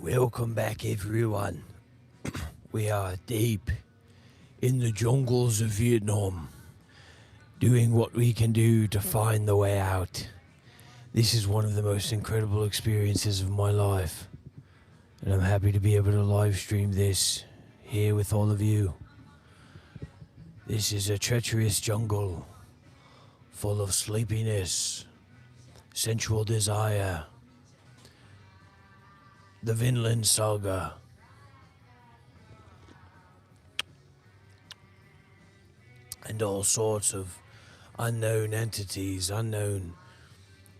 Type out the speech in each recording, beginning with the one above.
Welcome back, everyone. We are deep in the jungles of Vietnam, doing what we can do to find the way out. This is one of the most incredible experiences of my life, and I'm happy to be able to live stream this here with all of you. This is a treacherous jungle full of sleepiness, sensual desire, the Vinland Saga, and all sorts of unknown entities, unknown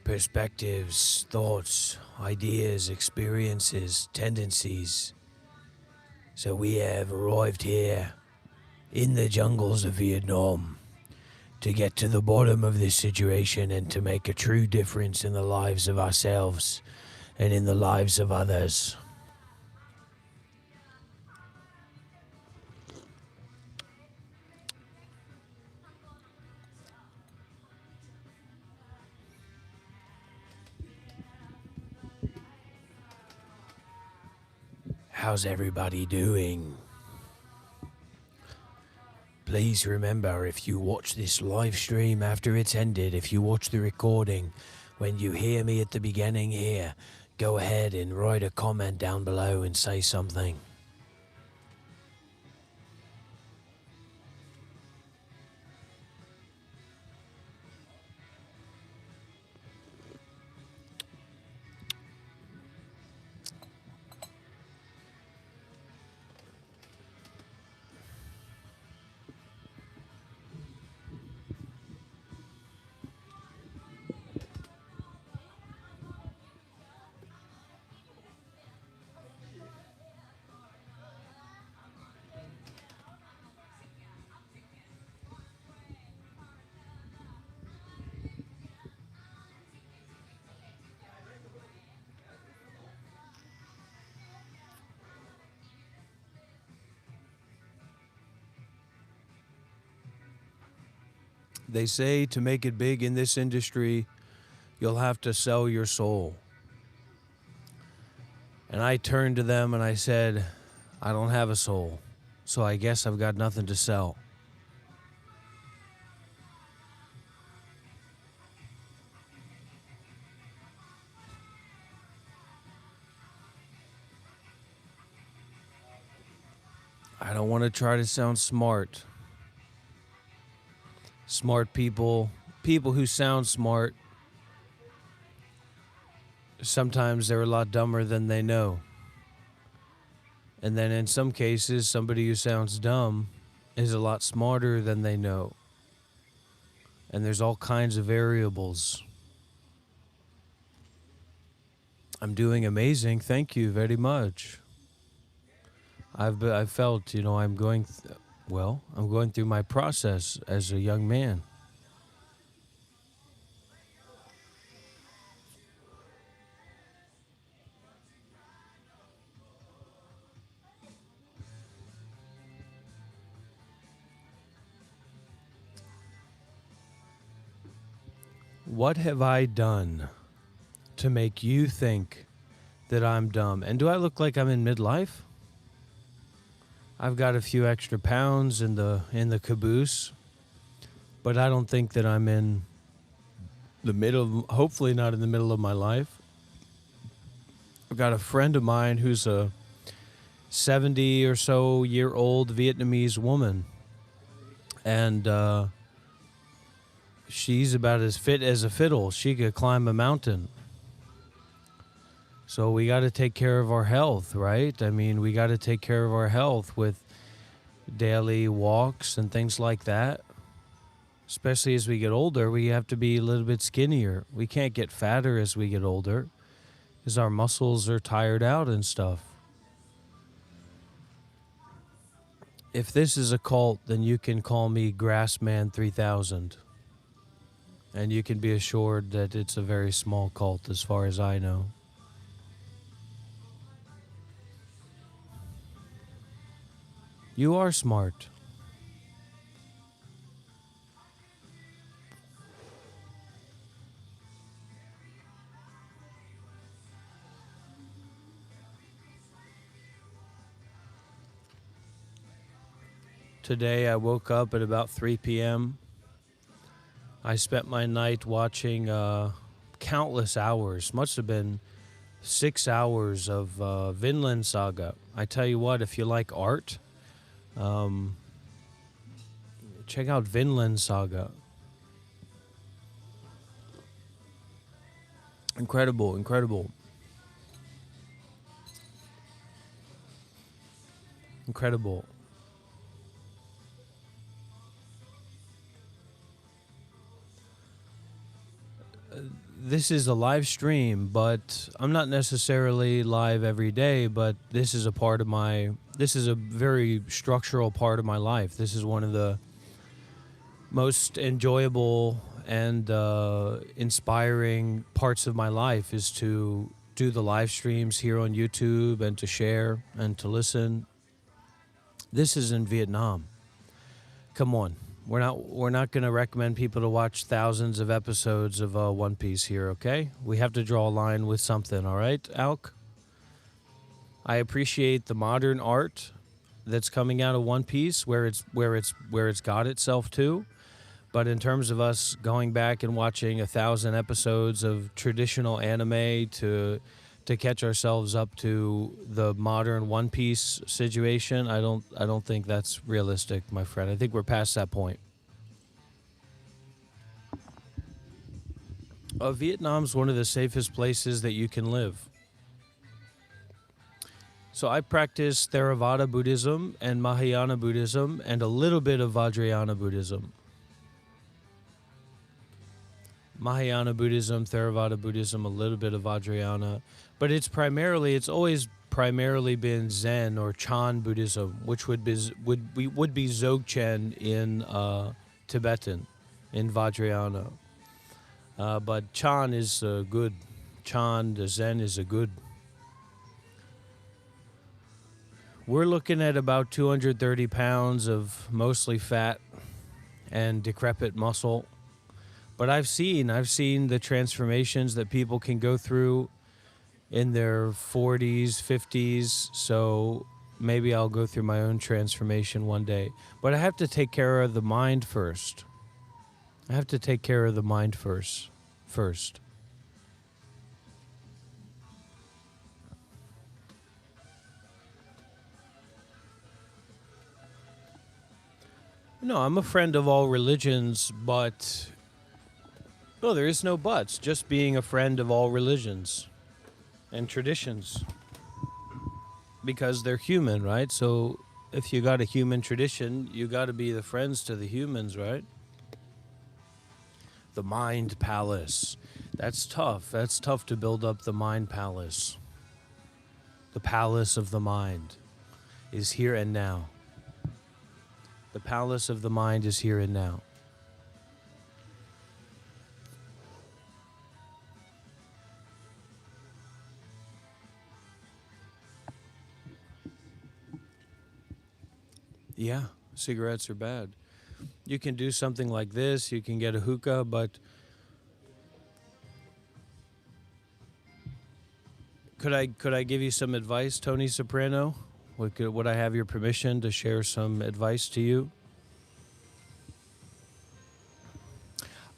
perspectives, thoughts, ideas, experiences, tendencies. So we have arrived here in the jungles of Vietnam to get to the bottom of this situation and to make a true difference in the lives of ourselves and in the lives of others. How's everybody doing? Please remember, if you watch this live stream after it's ended, if you watch the recording, when you hear me at the beginning here, go ahead and write a comment down below and say something. They say to make it big in this industry, you'll have to sell your soul. And I turned to them and I said, I don't have a soul, so I guess I've got nothing to sell. I don't want to try to sound smart. Smart people who sound smart, sometimes they're a lot dumber than they know. And then in some cases, somebody who sounds dumb is a lot smarter than they know. And there's all kinds of variables. I'm doing amazing. Thank you very much. I've felt, I'm going through my process as a young man. What have I done to make you think that I'm dumb? And do I look like I'm in midlife? I've got a few extra pounds in the caboose, but I don't think that I'm in the middle, hopefully not in the middle of my life. I've got a friend of mine who's a 70 or so year old Vietnamese woman, and she's about as fit as a fiddle. She could climb a mountain. So we got to take care of our health, right? I mean, we got to take care of our health with daily walks and things like that. Especially as we get older, we have to be a little bit skinnier. We can't get fatter as we get older because our muscles are tired out and stuff. If this is a cult, then you can call me Grassman 3000. And you can be assured that it's a very small cult as far as I know. You are smart. Today I woke up at about 3 p.m. I spent my night watching countless hours, must have been 6 hours of Vinland Saga. I tell you what, if you like art, check out Vinland Saga. Incredible, incredible. Incredible. This is a live stream, but I'm not necessarily live every day, but this is a very structural part of my life. This is one of the most enjoyable and inspiring parts of my life is to do the live streams here on YouTube and to share and to listen. This is in Vietnam. Come on. We're not going to recommend people to watch thousands of episodes of One Piece here, okay? We have to draw a line with something, all right, Alk? I appreciate the modern art that's coming out of One Piece where it's got itself to. But in terms of us going back and watching 1,000 episodes of traditional anime to catch ourselves up to the modern One Piece situation, I don't think that's realistic, my friend. I think we're past that point. Vietnam's one of the safest places that you can live. So I practice Theravada Buddhism and Mahayana Buddhism and a little bit of Vajrayana Buddhism. Mahayana Buddhism, Theravada Buddhism, a little bit of Vajrayana, but it's always primarily been Zen or Chan Buddhism, which would be Dzogchen in Tibetan, in Vajrayana. But Chan is good. Chan, the Zen is a good. We're looking at about 230 pounds of mostly fat and decrepit muscle. But I've seen the transformations that people can go through in their 40s, 50s, so maybe I'll go through my own transformation one day. But I have to take care of the mind first. First. No, I'm a friend of all religions, but... No, there is no buts. Just being a friend of all religions and traditions. Because they're human, right? So if you got a human tradition, you got to be the friends to the humans, right? The Mind Palace. That's tough. That's tough to build up the Mind Palace. The Palace of the Mind is here and now. The Palace of the Mind is here and now. Yeah, cigarettes are bad. You can do something like this, you can get a hookah, but could I give you some advice, Tony Soprano? Would I have your permission to share some advice to you?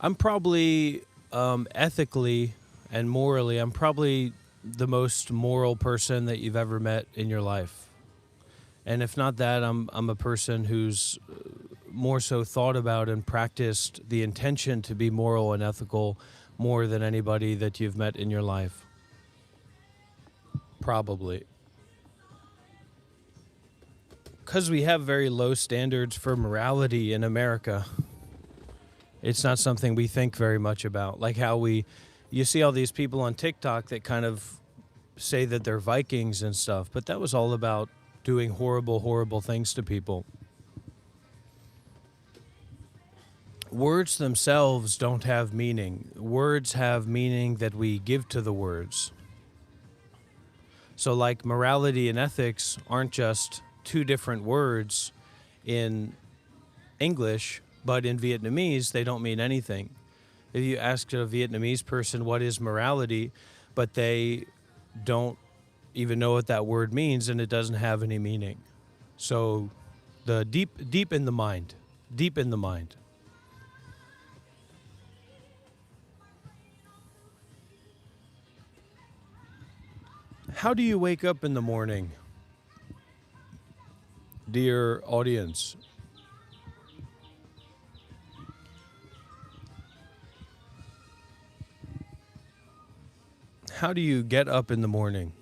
I'm probably ethically and morally, I'm probably the most moral person that you've ever met in your life. And if not that, I'm a person who's more so thought about and practiced the intention to be moral and ethical more than anybody that you've met in your life. Probably. Because we have very low standards for morality in America. It's not something we think very much about. Like how you see all these people on TikTok that kind of say that they're Vikings and stuff, but that was all about doing horrible, horrible things to people. Words themselves don't have meaning. Words have meaning that we give to the words. So like morality and ethics aren't just two different words in English, but in Vietnamese, they don't mean anything. If you ask a Vietnamese person what is morality, but they don't even know what that word means, and it doesn't have any meaning. So The deep in the mind. Deep in the mind. How do you wake up in the morning, dear audience? How do you get up in the morning?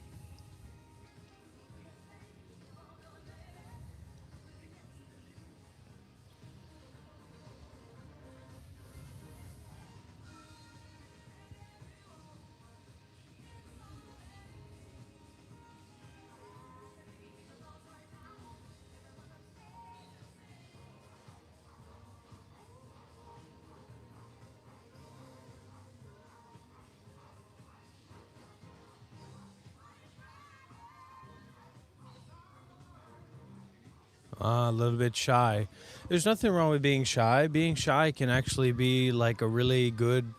A little bit shy. There's nothing wrong with being shy. Being shy can actually be like a really good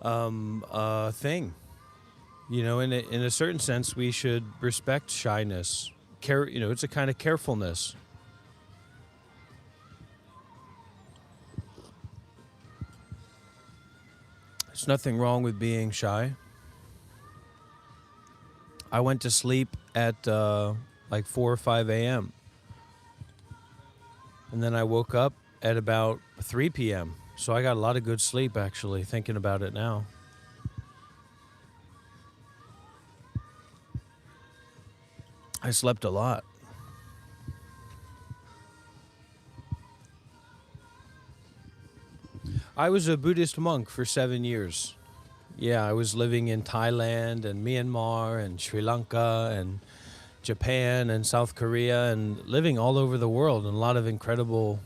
thing. You know, in a certain sense, we should respect shyness. It's a kind of carefulness. There's nothing wrong with being shy. I went to sleep at like 4 or 5 a.m. And then I woke up at about 3 p.m. So I got a lot of good sleep, actually, thinking about it now. I slept a lot. I was a Buddhist monk for 7 years. Yeah, I was living in Thailand and Myanmar and Sri Lanka and Japan and South Korea and living all over the world in a lot of incredible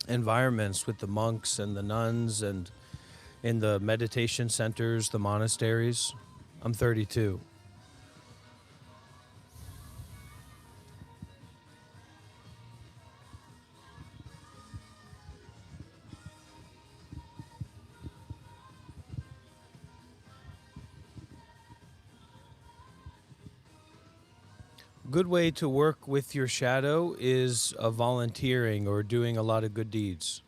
environments with the monks and the nuns and in the meditation centers, the monasteries. I'm 32. Good way to work with your shadow is volunteering or doing a lot of good deeds.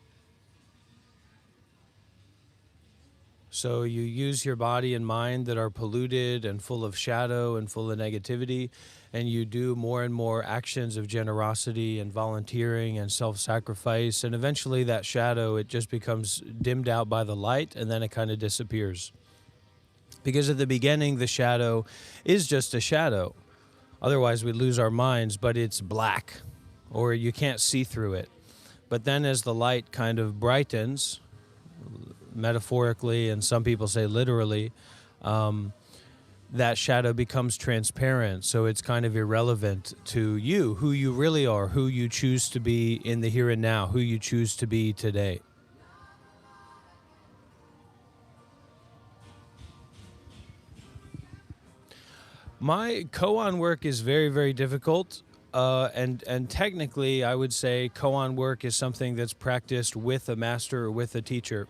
So you use your body and mind that are polluted and full of shadow and full of negativity, and you do more and more actions of generosity and volunteering and self-sacrifice, and eventually that shadow, it just becomes dimmed out by the light, and then it kind of disappears. Because at the beginning, the shadow is just a shadow. Otherwise, we'd lose our minds, but it's black, or you can't see through it. But then as the light kind of brightens, metaphorically, and some people say literally, that shadow becomes transparent, so it's kind of irrelevant to you, who you really are, who you choose to be in the here and now, who you choose to be today. My koan work is very, very difficult, and technically, I would say koan work is something that's practiced with a master or with a teacher.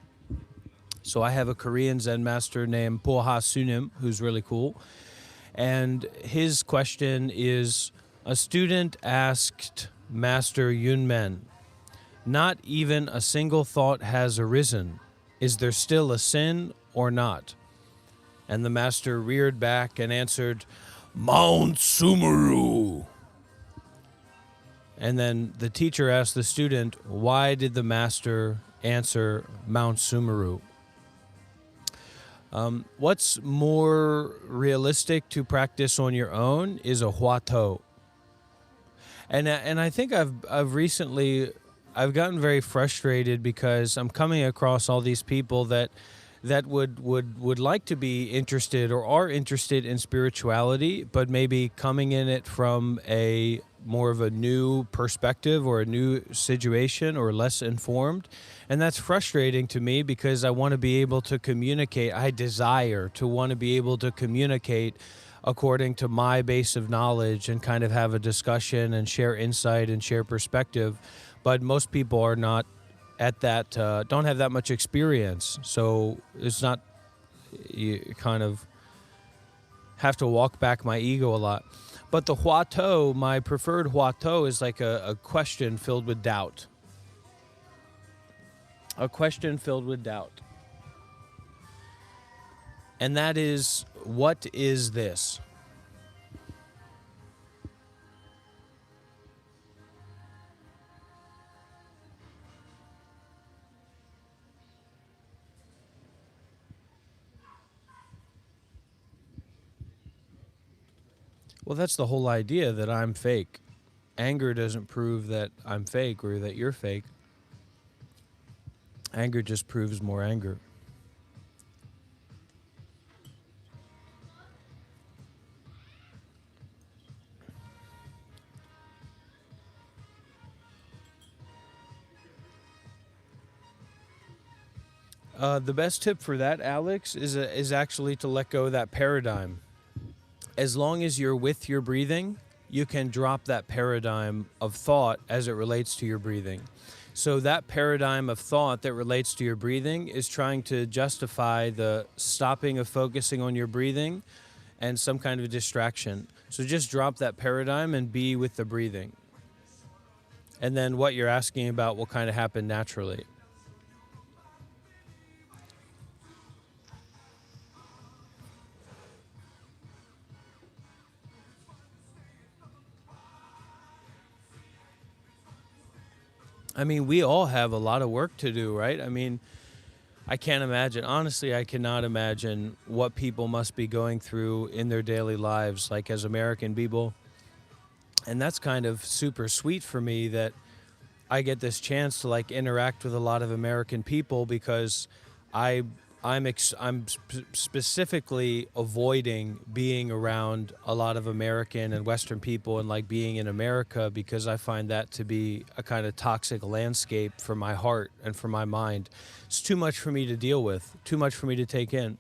So I have a Korean Zen master named Poha Sunim, who's really cool, and his question is: a student asked Master Yunmen, "Not even a single thought has arisen. Is there still a sin or not?" And the master reared back and answered, "Mount Sumeru." And then the teacher asked the student, why did the master answer Mount Sumeru? What's more realistic to practice on your own is a Huato. And I think I've recently gotten very frustrated because I'm coming across all these people that would like to be interested or are interested in spirituality, but maybe coming in it from a more of a new perspective or a new situation or less informed. And that's frustrating to me because I want to be able to communicate. I desire to want to be able to communicate according to my base of knowledge and kind of have a discussion and share insight and share perspective. But most people are not at that, don't have that much experience. So it's not, you kind of have to walk back my ego a lot. But the Huatou, my preferred Huatou, is like a question filled with doubt. A question filled with doubt. And that is, what is this? Well, that's the whole idea, that I'm fake. Anger doesn't prove that I'm fake or that you're fake. Anger just proves more anger. The best tip for that, Alex, is actually to let go of that paradigm. As long as you're with your breathing, you can drop that paradigm of thought as it relates to your breathing. So that paradigm of thought that relates to your breathing is trying to justify the stopping of focusing on your breathing and some kind of distraction. So just drop that paradigm and be with the breathing. And then what you're asking about will kind of happen naturally. I mean, we all have a lot of work to do, right? I mean, I can't imagine. Honestly, I cannot imagine what people must be going through in their daily lives, like as American people. And that's kind of super sweet for me that I get this chance to like interact with a lot of American people, because I'm specifically avoiding being around a lot of American and Western people and like being in America, because I find that to be a kind of toxic landscape for my heart and for my mind. It's too much for me to deal with, too much for me to take in.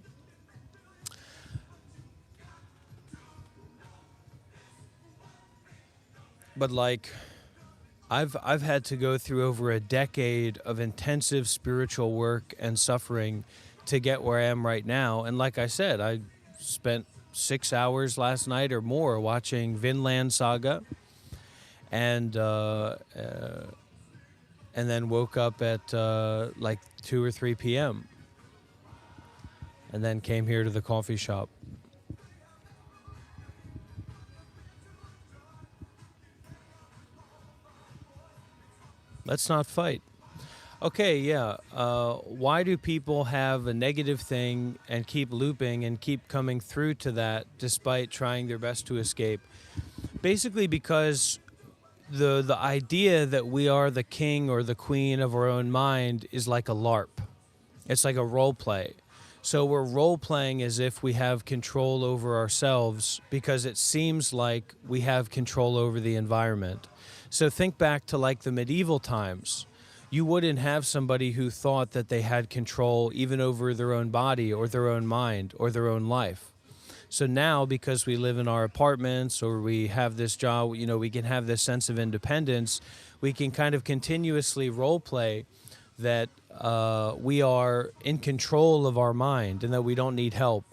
But like, I've had to go through over a decade of intensive spiritual work and suffering to get where I am right now. And like I said, I spent 6 hours last night or more watching Vinland Saga, and then woke up at like 2 or 3 p.m. and then came here to the coffee shop. Let's not fight. Okay, yeah. Why do people have a negative thing and keep looping and keep coming through to that despite trying their best to escape? Basically because the idea that we are the king or the queen of our own mind is like a LARP. It's like a role play. So we're role playing as if we have control over ourselves because it seems like we have control over the environment. So think back to like the medieval times. You wouldn't have somebody who thought that they had control even over their own body or their own mind or their own life. So now, because we live in our apartments or we have this job, you know, we can have this sense of independence. We can kind of continuously role play that we are in control of our mind and that we don't need help.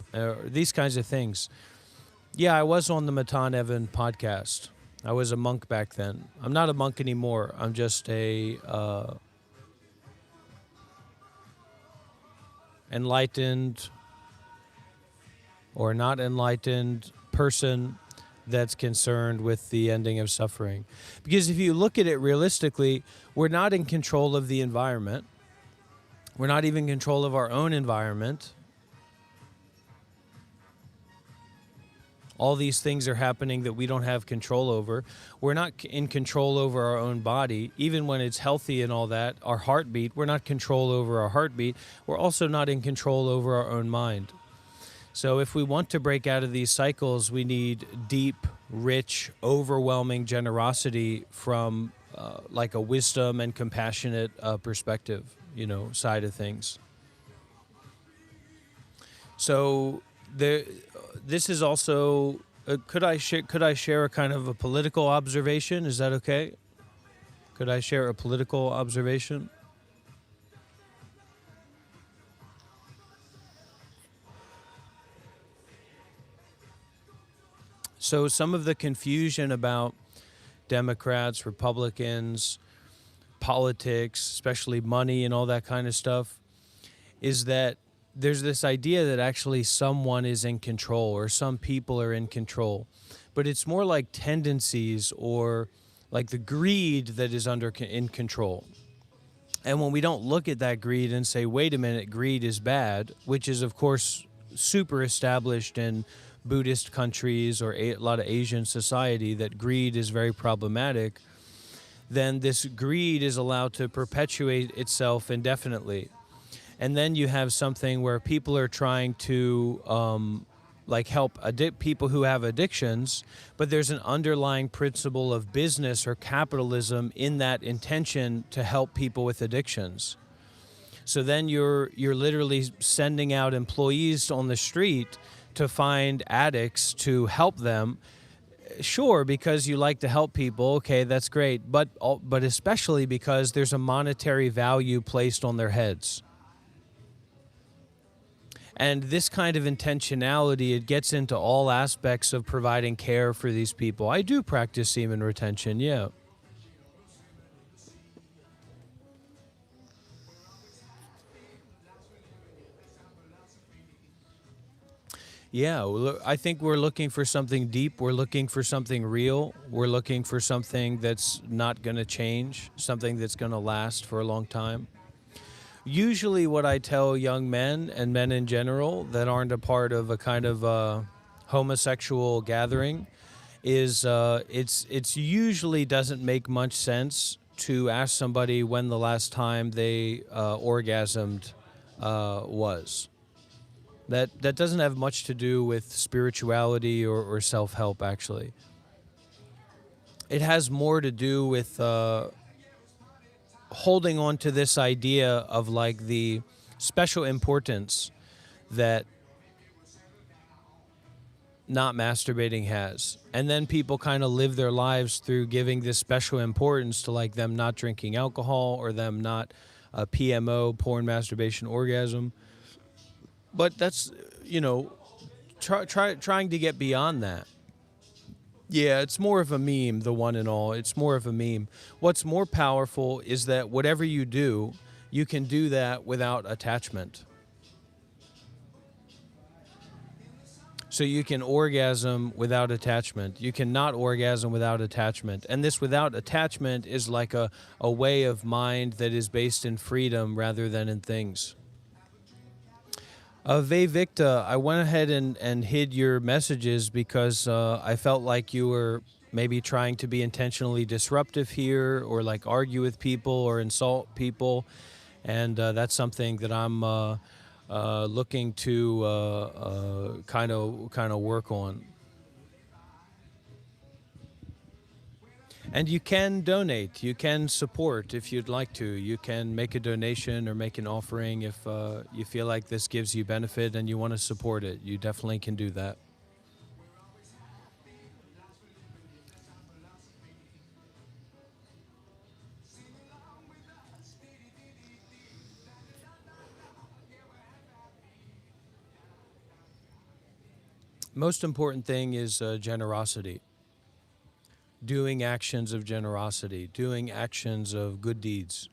These kinds of things. Yeah, I was on the Matan Evan podcast. I was a monk back then. I'm not a monk anymore. I'm just a enlightened or not enlightened person that's concerned with the ending of suffering. Because if you look at it realistically, we're not in control of the environment. We're not even in control of our own environment. All these things are happening that we don't have control over. We're not in control over our own body, even when it's healthy and all that. Our heartbeat, we're not control over our heartbeat. We're also not in control over our own mind. So if we want to break out of these cycles, we need deep, rich, overwhelming generosity from like a wisdom and compassionate perspective, you know, side of things. So this is also, could I share a kind of a political observation? Is that okay? Could I share a political observation? So some of the confusion about Democrats, Republicans, politics, especially money and all that kind of stuff, is that there's this idea that actually someone is in control or some people are in control. But it's more like tendencies or like the greed that is in control. And when we don't look at that greed and say, wait a minute, greed is bad, which is, of course, super established in Buddhist countries or a lot of Asian society, that greed is very problematic, then this greed is allowed to perpetuate itself indefinitely. And then you have something where people are trying to like help people who have addictions, but there's an underlying principle of business or capitalism in that intention to help people with addictions. So then you're literally sending out employees on the street to find addicts to help them. Sure, because you like to help people, okay, that's great, but especially because there's a monetary value placed on their heads. And this kind of intentionality, it gets into all aspects of providing care for these people. I do practice semen retention, yeah. Yeah, I think we're looking for something deep. We're looking for something real. We're looking for something that's not going to change, something that's going to last for a long time. Usually what I tell young men and men in general that aren't a part of a kind of homosexual gathering is it's usually doesn't make much sense to ask somebody when the last time they orgasmed was. That doesn't have much to do with spirituality or self-help, actually. It has more to do with holding on to this idea of like the special importance that not masturbating has. And then people kind of live their lives through giving this special importance to like them not drinking alcohol or them not PMO, porn, masturbation, orgasm. But that's, trying to get beyond that. Yeah, it's more of a meme, the one and all. It's more of a meme. What's more powerful is that whatever you do, you can do that without attachment. So you can orgasm without attachment. You cannot orgasm without attachment. And this without attachment is like a way of mind that is based in freedom rather than in things. Victa, I went ahead and hid your messages because I felt like you were maybe trying to be intentionally disruptive here or like argue with people or insult people. And that's something that I'm looking to kind of work on. And you can donate, you can support if you'd like to. You can make a donation or make an offering if you feel like this gives you benefit and you want to support it. You definitely can do that. Most important thing is generosity. Doing actions of generosity, doing actions of good deeds.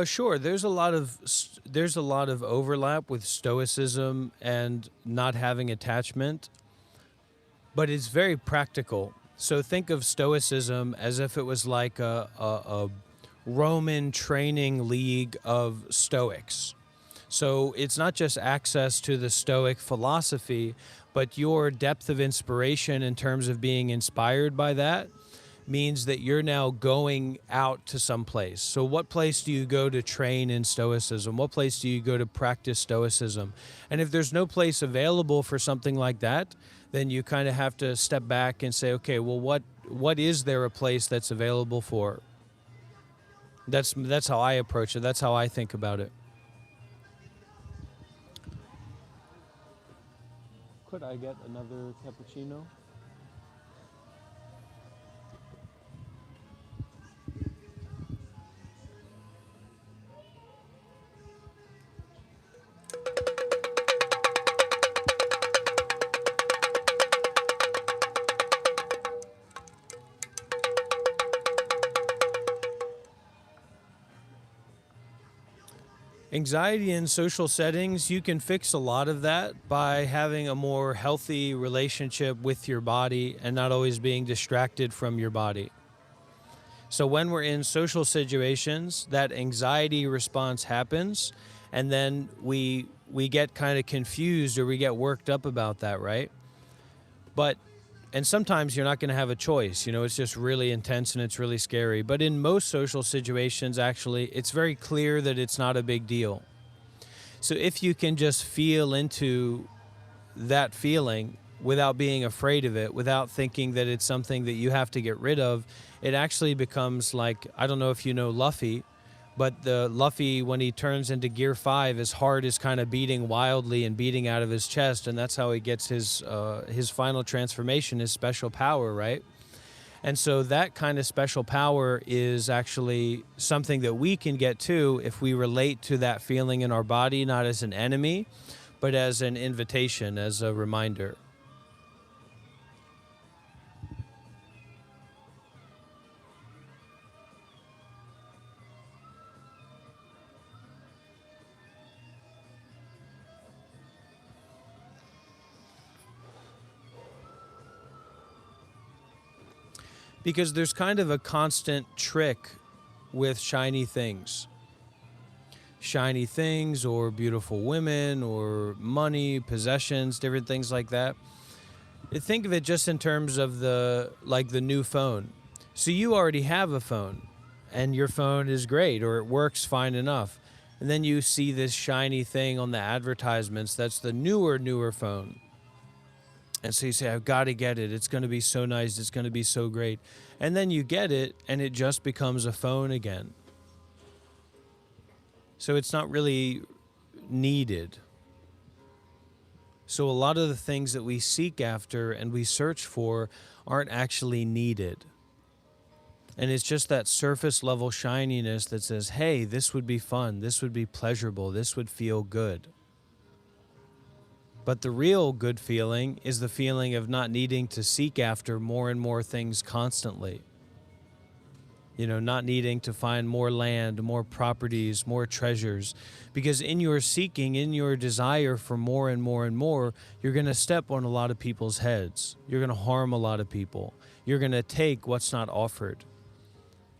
Sure. There's a lot of overlap with Stoicism and not having attachment, but it's very practical. So think of Stoicism as if it was like a Roman training league of Stoics. So it's not just access to the Stoic philosophy, but your depth of inspiration in terms of being inspired by that means that you're now going out to some place. So what place do you go to train in Stoicism? What place do you go to practice Stoicism? And if there's no place available for something like that, then you kind of have to step back and say, okay, well, what is there a place that's available for? That's how I approach it. That's how I think about it. Could I get another cappuccino? Anxiety in social settings, you can fix a lot of that by having a more healthy relationship with your body and not always being distracted from your body. So when we're in social situations, that anxiety response happens, and then we get kind of confused or we get worked up about that, right? And sometimes you're not going to have a choice. It's just really intense and it's really scary. But in most social situations, actually, it's very clear that it's not a big deal. So if you can just feel into that feeling without being afraid of it, without thinking that it's something that you have to get rid of, it actually becomes like, I don't know if you know Luffy, but the Luffy, when he turns into Gear 5, his heart is kind of beating wildly and beating out of his chest, and that's how he gets his final transformation, his special power, right? And so that kind of special power is actually something that we can get to if we relate to that feeling in our body, not as an enemy, but as an invitation, as a reminder. Because there's kind of a constant trick with shiny things. Shiny things or beautiful women or money, possessions, different things like that. Think of it just in terms of the new phone. So you already have a phone and your phone is great or it works fine enough. And then you see this shiny thing on the advertisements that's the newer phone. And so you say, I've got to get it. It's going to be so nice. It's going to be so great. And then you get it, and it just becomes a phone again. So it's not really needed. So a lot of the things that we seek after and we search for aren't actually needed. And it's just that surface level shininess that says, hey, this would be fun. This would be pleasurable. This would feel good. But the real good feeling is the feeling of not needing to seek after more and more things constantly. Not needing to find more land, more properties, more treasures. Because in your seeking, in your desire for more and more and more, you're going to step on a lot of people's heads. You're going to harm a lot of people. You're going to take what's not offered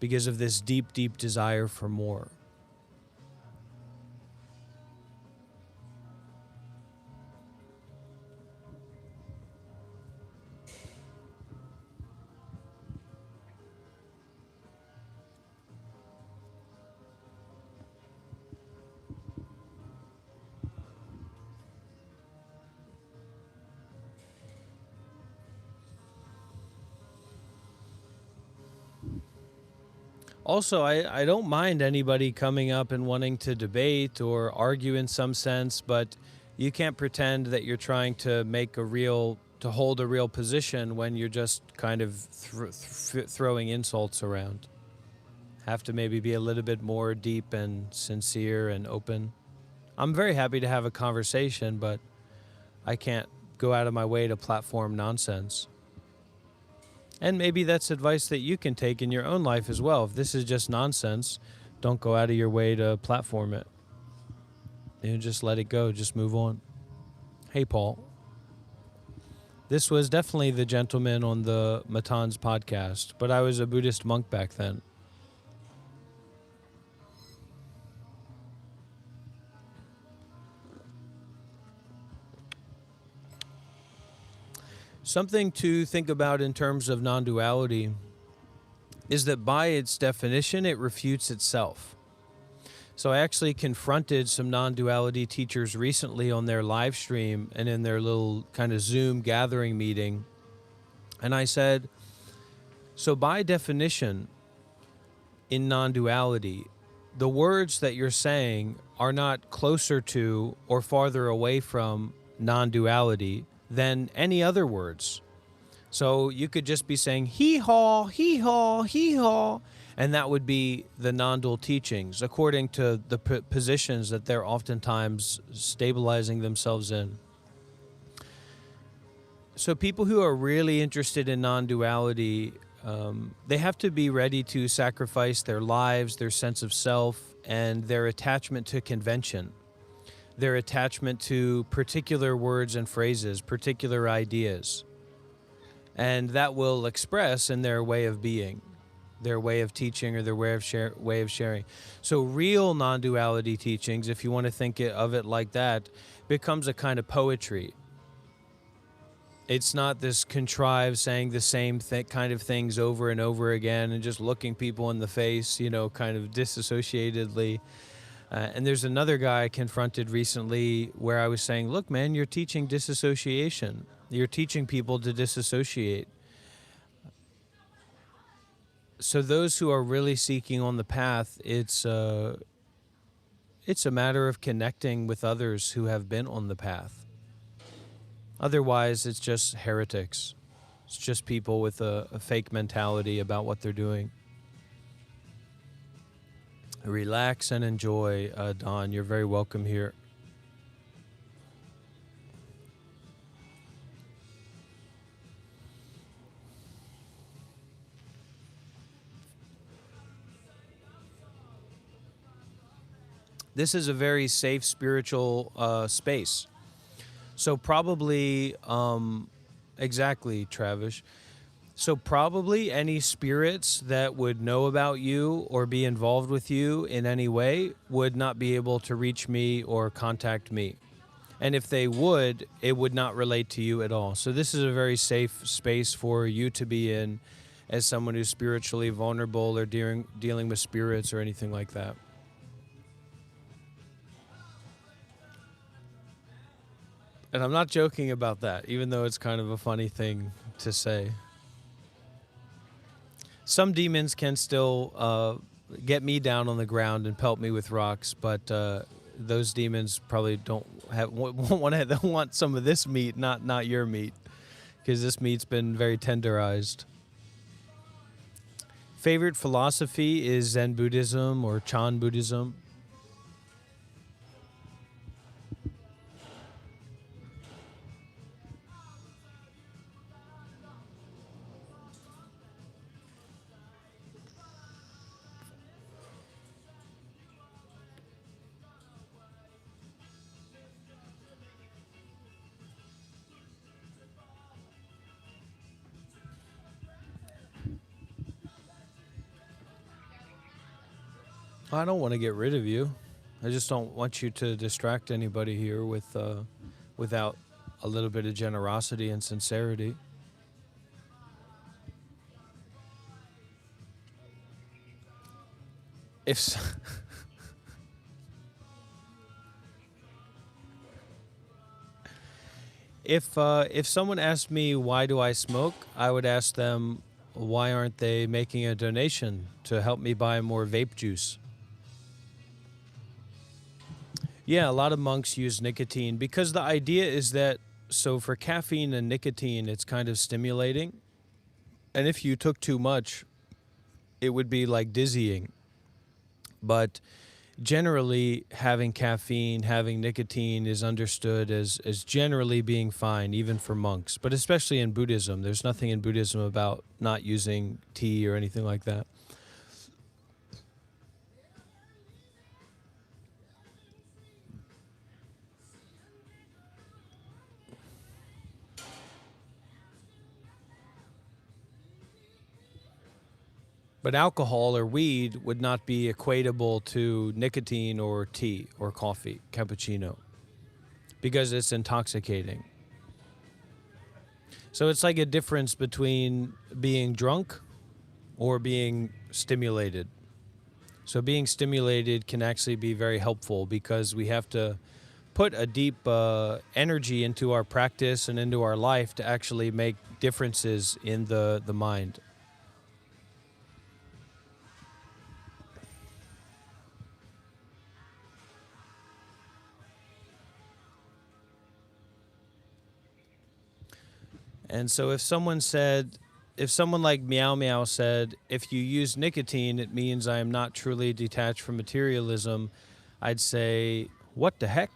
because of this deep, deep desire for more. Also, I don't mind anybody coming up and wanting to debate or argue in some sense, but you can't pretend that you're trying to hold a real position when you're just kind of throwing insults around. Have to maybe be a little bit more deep and sincere and open. I'm very happy to have a conversation, but I can't go out of my way to platform nonsense. And maybe that's advice that you can take in your own life as well. If this is just nonsense, don't go out of your way to platform it. Just let it go. Just move on. Hey, Paul. This was definitely the gentleman on the Matan's podcast, but I was a Buddhist monk back then. Something to think about in terms of non-duality is that by its definition, it refutes itself. So I actually confronted some non-duality teachers recently on their live stream and in their little kind of Zoom gathering meeting. And I said, so by definition, in non-duality, the words that you're saying are not closer to or farther away from non-duality than any other words. So you could just be saying hee-haw, hee-haw, hee-haw, and that would be the non-dual teachings according to the positions that they're oftentimes stabilizing themselves in. So people who are really interested in non-duality They have to be ready to sacrifice their lives, their sense of self, and their attachment to convention, their attachment to particular words and phrases, particular ideas. And that will express in their way of being, their way of teaching, or their way of sharing. So real non-duality teachings, if you want to think of it like that, becomes a kind of poetry. It's not this contrived saying the same kind of things over and over again and just looking people in the face, kind of disassociatedly. And there's another guy I confronted recently where I was saying, look, man, you're teaching disassociation. You're teaching people to disassociate. So those who are really seeking on the path, it's a matter of connecting with others who have been on the path. Otherwise, it's just heretics. It's just people with a fake mentality about what they're doing. Relax and enjoy, Don. You're very welcome here. This is a very safe spiritual space. So probably, exactly, Travis. So probably any spirits that would know about you or be involved with you in any way would not be able to reach me or contact me. And if they would, it would not relate to you at all. So this is a very safe space for you to be in as someone who's spiritually vulnerable or dealing with spirits or anything like that. And I'm not joking about that, even though it's kind of a funny thing to say. Some demons can still get me down on the ground and pelt me with rocks, but those demons probably want some of this meat, not your meat, because this meat's been very tenderized. Favorite philosophy is Zen Buddhism or Chan Buddhism. I don't want to get rid of you. I just don't want you to distract anybody here without a little bit of generosity and sincerity. If if someone asked me why do I smoke, I would ask them why aren't they making a donation to help me buy more vape juice. Yeah, a lot of monks use nicotine because the idea is that, so for caffeine and nicotine, it's kind of stimulating. And if you took too much, it would be like dizzying. But generally, having caffeine, having nicotine is understood as generally being fine, even for monks. But especially in Buddhism, there's nothing in Buddhism about not using tea or anything like that. But alcohol or weed would not be equatable to nicotine or tea or coffee, cappuccino, because it's intoxicating. So it's like a difference between being drunk or being stimulated. So being stimulated can actually be very helpful because we have to put a deep energy into our practice and into our life to actually make differences in the mind. And so if someone like Meow Meow said, if you use nicotine, it means I am not truly detached from materialism, I'd say, what the heck?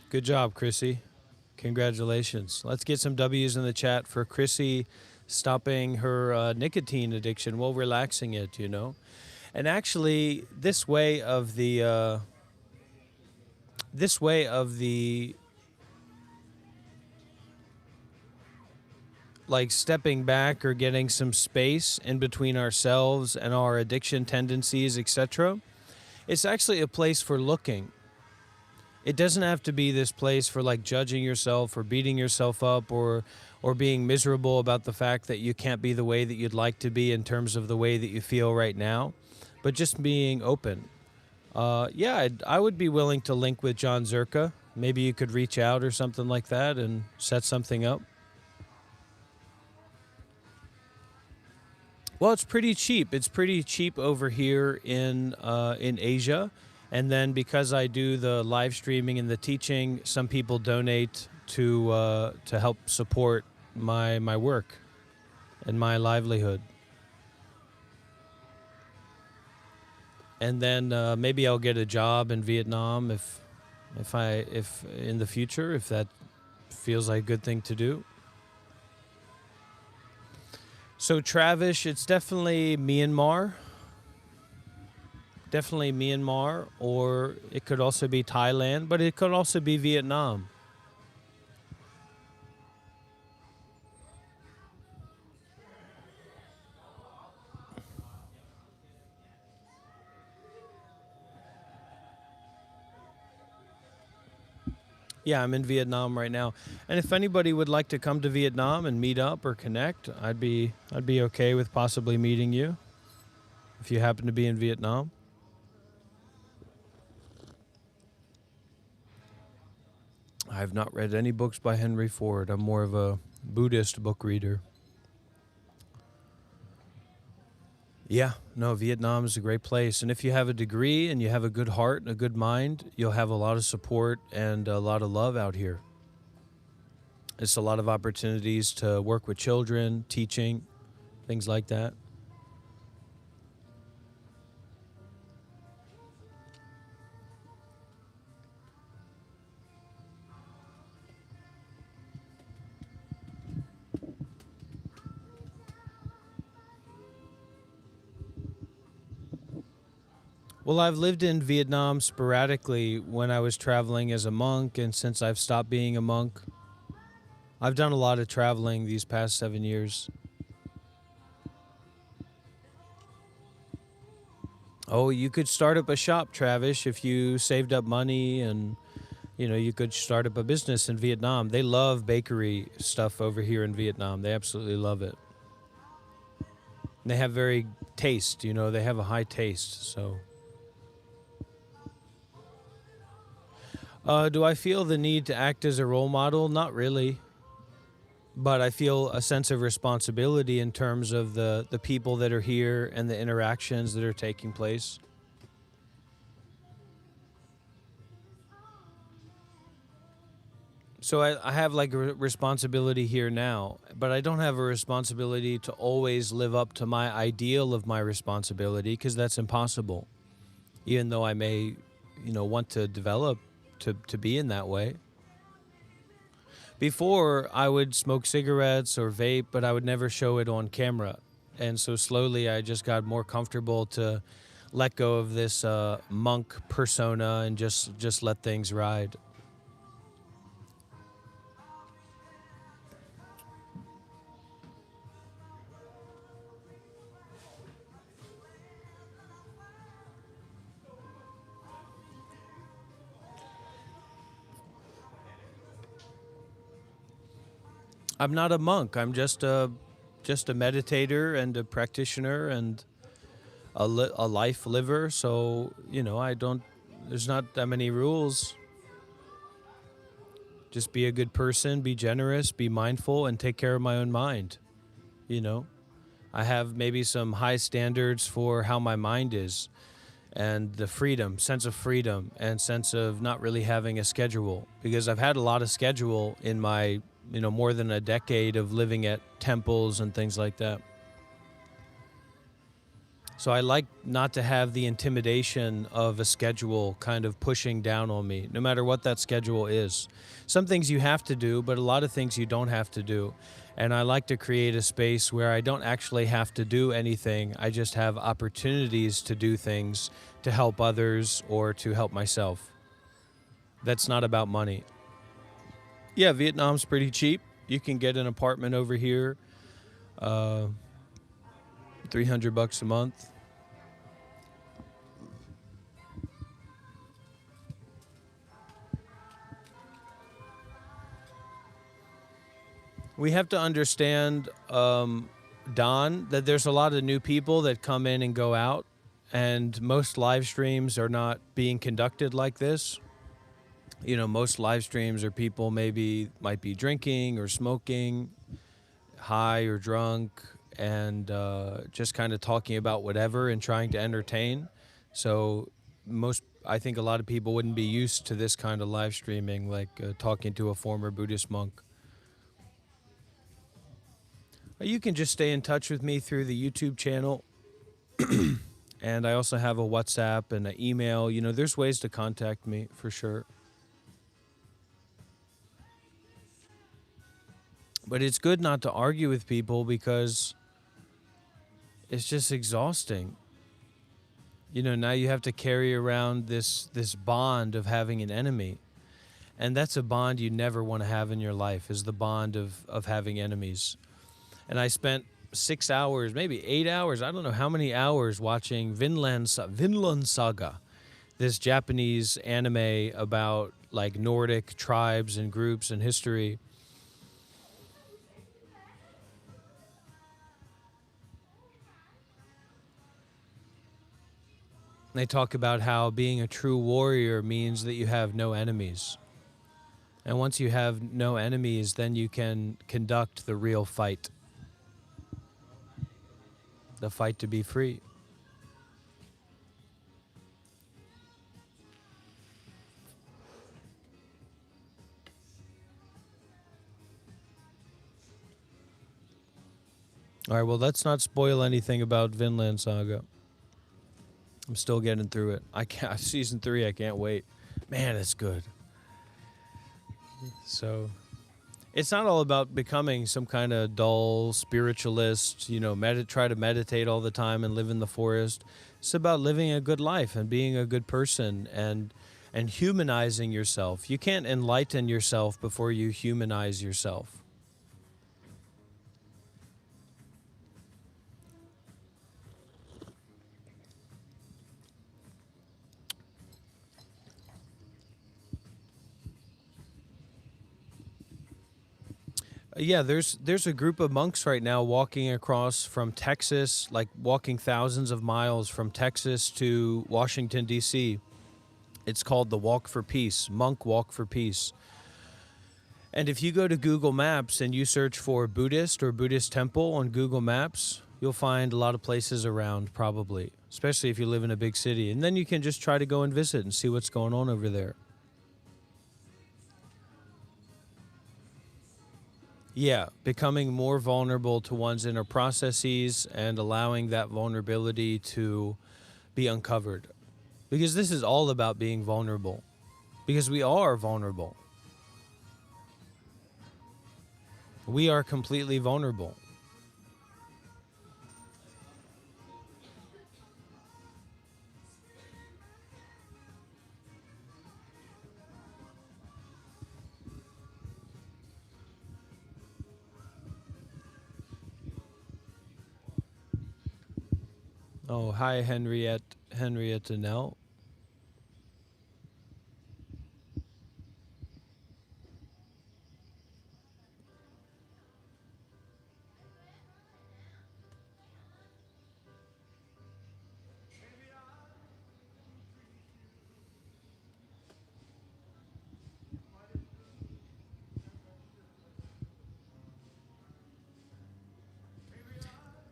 Good job, Chrissy. Congratulations. Let's get some W's in the chat for Chrissy stopping her nicotine addiction while relaxing it, you know. And actually, this way of the like stepping back or getting some space in between ourselves and our addiction tendencies, etc. It's actually a place for looking. It doesn't have to be this place for like judging yourself or beating yourself up or being miserable about the fact that you can't be the way that you'd like to be in terms of the way that you feel right now, but just being open. I would be willing to link with John Zerka. Maybe you could reach out or something like that and set something up. Well, it's pretty cheap. It's pretty cheap over here in Asia. And then because I do the live streaming and the teaching, some people donate to help support my work and my livelihood. And then maybe I'll get a job in Vietnam if in the future, if that feels like a good thing to do. So Travis, it's definitely Myanmar. Definitely Myanmar, or it could also be Thailand, but it could also be Vietnam. Yeah, I'm in Vietnam right now. And if anybody would like to come to Vietnam and meet up or connect, I'd be okay with possibly meeting you if you happen to be in Vietnam. I have not read any books by Henry Ford. I'm more of a Buddhist book reader. Yeah, no, Vietnam is a great place. And if you have a degree and you have a good heart and a good mind, you'll have a lot of support and a lot of love out here. It's a lot of opportunities to work with children, teaching, things like that. Well, I've lived in Vietnam sporadically when I was traveling as a monk, and since I've stopped being a monk, I've done a lot of traveling these past 7 years. Oh, you could start up a shop, Travis, if you saved up money, and you could start up a business in Vietnam. They love bakery stuff over here in Vietnam. They absolutely love it. They have very taste, they have a high taste, so. Do I feel the need to act as a role model? Not really. But I feel a sense of responsibility in terms of the people that are here and the interactions that are taking place. So I have like a responsibility here now, but I don't have a responsibility to always live up to my ideal of my responsibility, because that's impossible. Even though I may, want to develop to be in that way. Before, I would smoke cigarettes or vape, but I would never show it on camera. And so slowly I just got more comfortable to let go of this monk persona and just let things ride. I'm not a monk. I'm just a meditator and a practitioner and a life liver. So, there's not that many rules. Just be a good person, be generous, be mindful, and take care of my own mind. I have maybe some high standards for how my mind is, and the sense of freedom, and sense of not really having a schedule, because I've had a lot of schedule in my more than a decade of living at temples and things like that. So I like not to have the intimidation of a schedule kind of pushing down on me, no matter what that schedule is. Some things you have to do, but a lot of things you don't have to do. And I like to create a space where I don't actually have to do anything. I just have opportunities to do things to help others or to help myself. That's not about money. Yeah, Vietnam's pretty cheap. You can get an apartment over here, $300 a month. We have to understand, Don, that there's a lot of new people that come in and go out, and most live streams are not being conducted like this. You know, most live streams are people might be drinking or smoking, high or drunk, and just kind of talking about whatever and trying to entertain. So I think a lot of people wouldn't be used to this kind of live streaming, like talking to a former Buddhist monk. You can just stay in touch with me through the YouTube channel. And I also have a WhatsApp and an email. You know, there's ways to contact me for sure. But it's good not to argue with people because it's just exhausting. You know, now you have to carry around this bond of having an enemy. And that's a bond you never want to have in your life, is the bond of having enemies. And I spent 6 hours, maybe 8 hours, I don't know how many hours, watching Vinland Saga, this Japanese anime about like Nordic tribes and groups and history. They talk about how being a true warrior means that you have no enemies. And once you have no enemies, then you can conduct the real fight. The fight to be free. All right, well, let's not spoil anything about Vinland Saga. I'm still getting through it. Season 3, I can't wait. Man, it's good. So, it's not all about becoming some kind of dull spiritualist, you know, try to meditate all the time and live in the forest. It's about living a good life and being a good person and humanizing yourself. You can't enlighten yourself before you humanize yourself. Yeah, there's a group of monks right now walking across from Texas, like walking thousands of miles from Texas to Washington, D.C. It's called the Walk for Peace, Monk Walk for Peace. And if you go to Google Maps and you search for Buddhist or Buddhist temple on Google Maps, you'll find a lot of places around probably, especially if you live in a big city. And then you can just try to go and visit and see what's going on over there. Yeah, becoming more vulnerable to one's inner processes and allowing that vulnerability to be uncovered. Because this is all about being vulnerable. Because we are vulnerable. We are completely vulnerable. Oh, hi, Henriette Nell.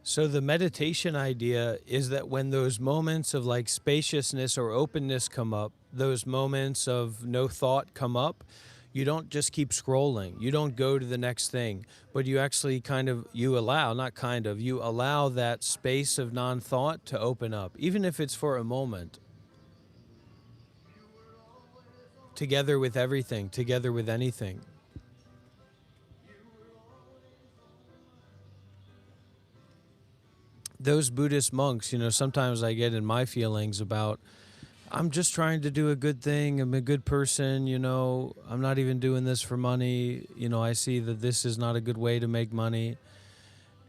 So the meditation idea is that when those moments of like spaciousness or openness come up, those moments of no thought come up, You don't just keep scrolling. You don't go to the next thing, but you actually you allow that space of non-thought to open up, even if it's for a moment, together with everything, together with anything. Those Buddhist monks, sometimes I get in my feelings about, I'm just trying to do a good thing. I'm a good person, I'm not even doing this for money. I see that this is not a good way to make money.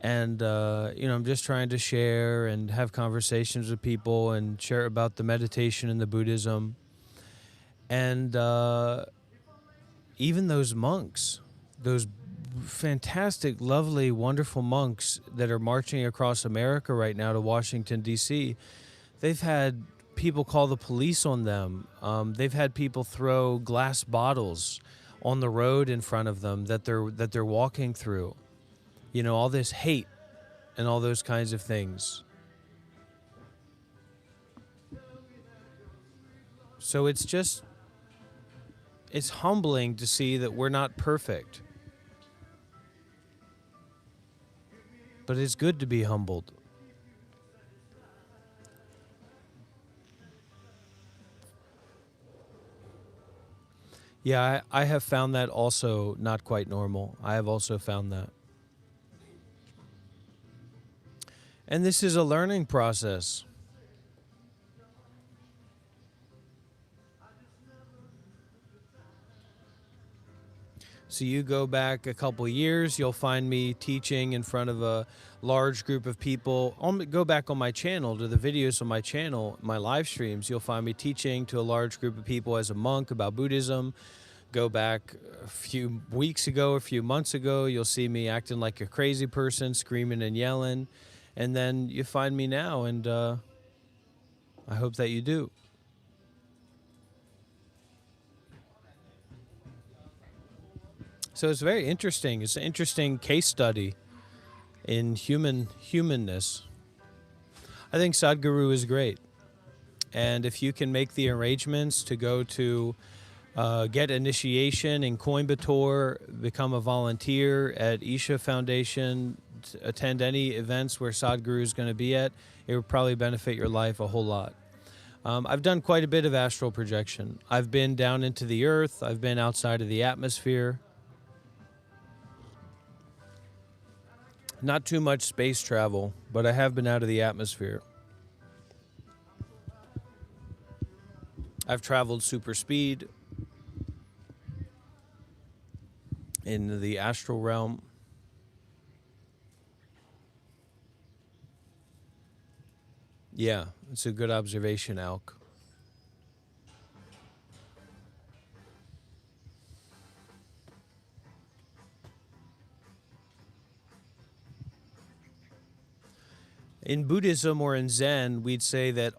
And, I'm just trying to share and have conversations with people and share about the meditation and the Buddhism. And even those monks, those fantastic, lovely, wonderful monks that are marching across America right now to Washington, D.C., they've had people call the police on them. They've had people throw glass bottles on the road in front of them that they're walking through. All this hate and all those kinds of things. So it's humbling to see that we're not perfect. But it's good to be humbled. Yeah, I have found that also not quite normal. I have also found that. And this is a learning process. So you go back a couple years, you'll find me teaching in front of a large group of people. Go back on my channel to the videos on my channel, my live streams. You'll find me teaching to a large group of people as a monk about Buddhism. Go back a few weeks ago, a few months ago, you'll see me acting like a crazy person, screaming and yelling. And then you find me now, and I hope that you do. So it's very interesting. It's an interesting case study in humanness. I think Sadhguru is great. And if you can make the arrangements to go to get initiation in Coimbatore, become a volunteer at Isha Foundation, attend any events where Sadhguru is going to be at, it would probably benefit your life a whole lot. I've done quite a bit of astral projection. I've been down into the earth. I've been outside of the atmosphere. Not too much space travel, but I have been out of the atmosphere. I've traveled super speed in the astral realm. Yeah, it's a good observation, Alk. In Buddhism or in Zen, we'd say that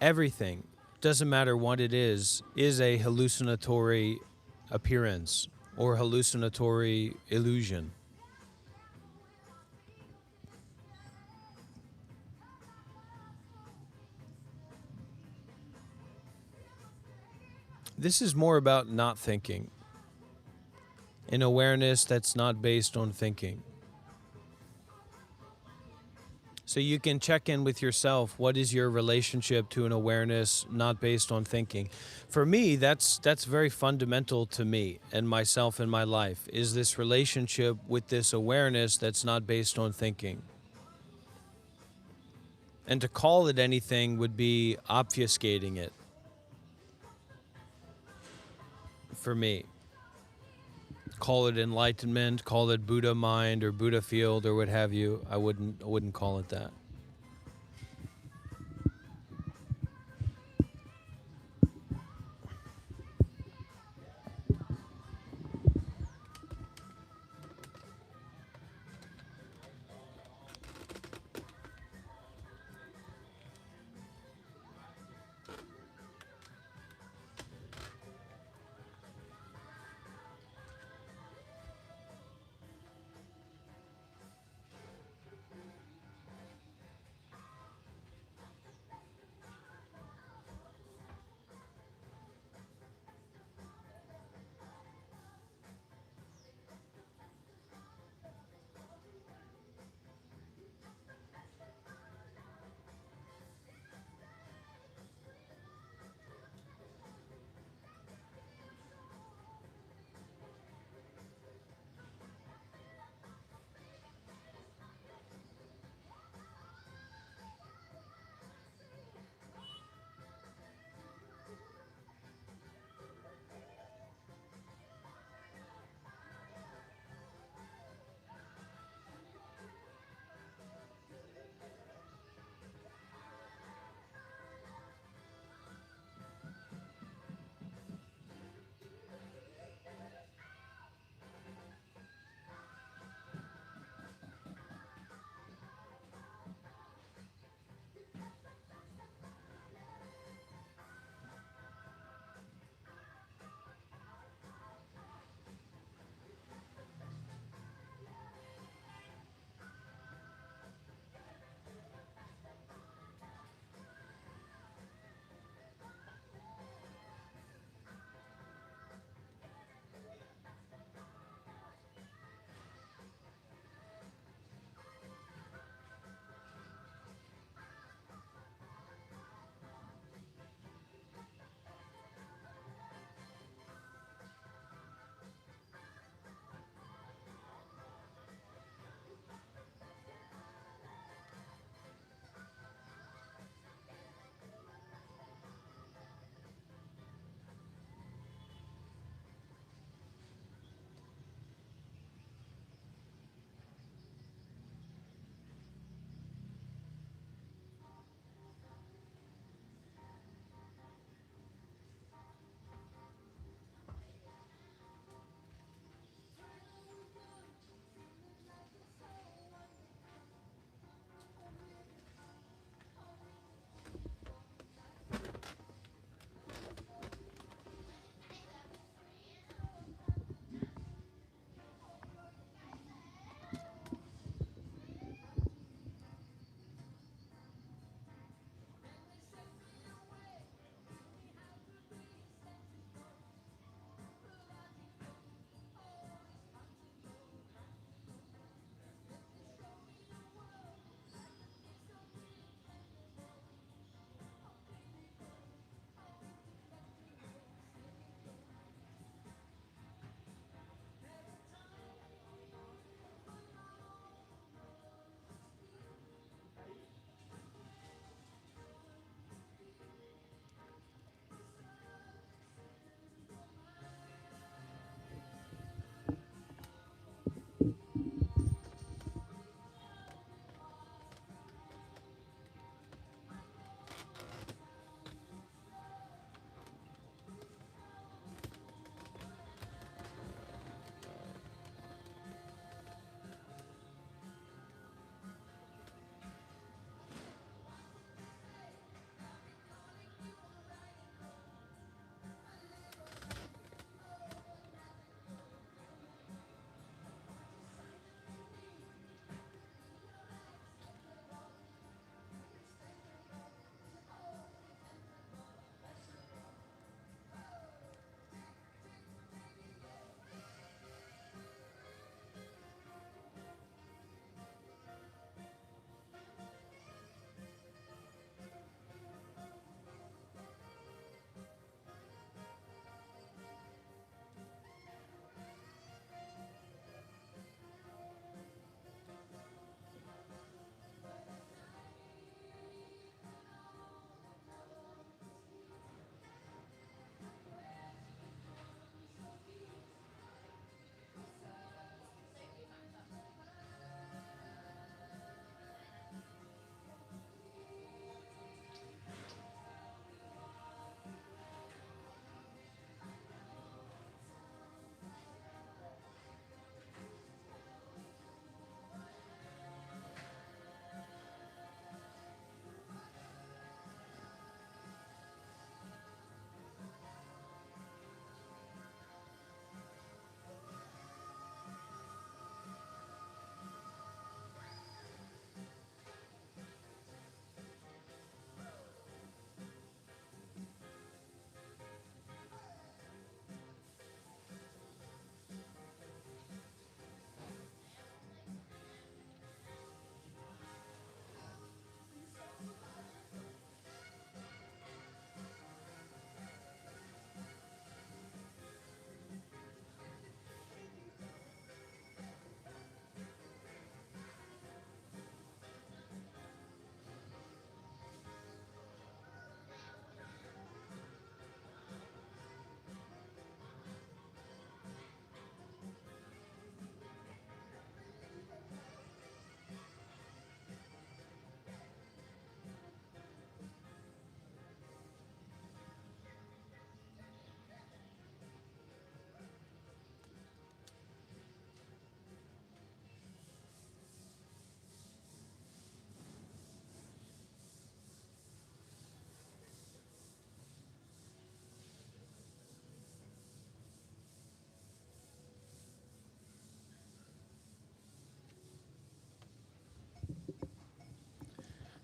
everything, doesn't matter what it is a hallucinatory appearance or hallucinatory illusion. This is more about not thinking, an awareness that's not based on thinking. So you can check in with yourself. What is your relationship to an awareness not based on thinking? For me, that's very fundamental to me and myself in my life, is this relationship with this awareness that's not based on thinking. And to call it anything would be obfuscating it. For me. Call it enlightenment, call it Buddha mind or Buddha field or what have you. I wouldn't call it that.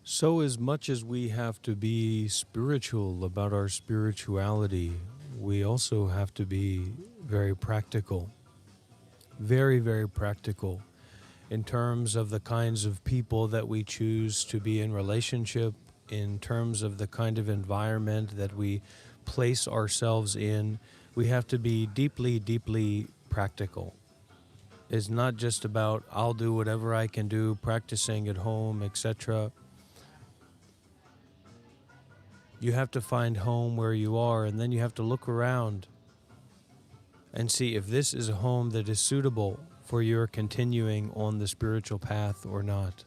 So, as much as we have to be spiritual about our spirituality, we also have to be very practical, very, very practical in terms of the kinds of people that we choose to be in relationship, in terms of the kind of environment that we place ourselves in. We have to be deeply, deeply practical. It's not just about I'll do whatever I can do, practicing at home, etc. You have to find home where you are, and then you have to look around and see if this is a home that is suitable for your continuing on the spiritual path or not.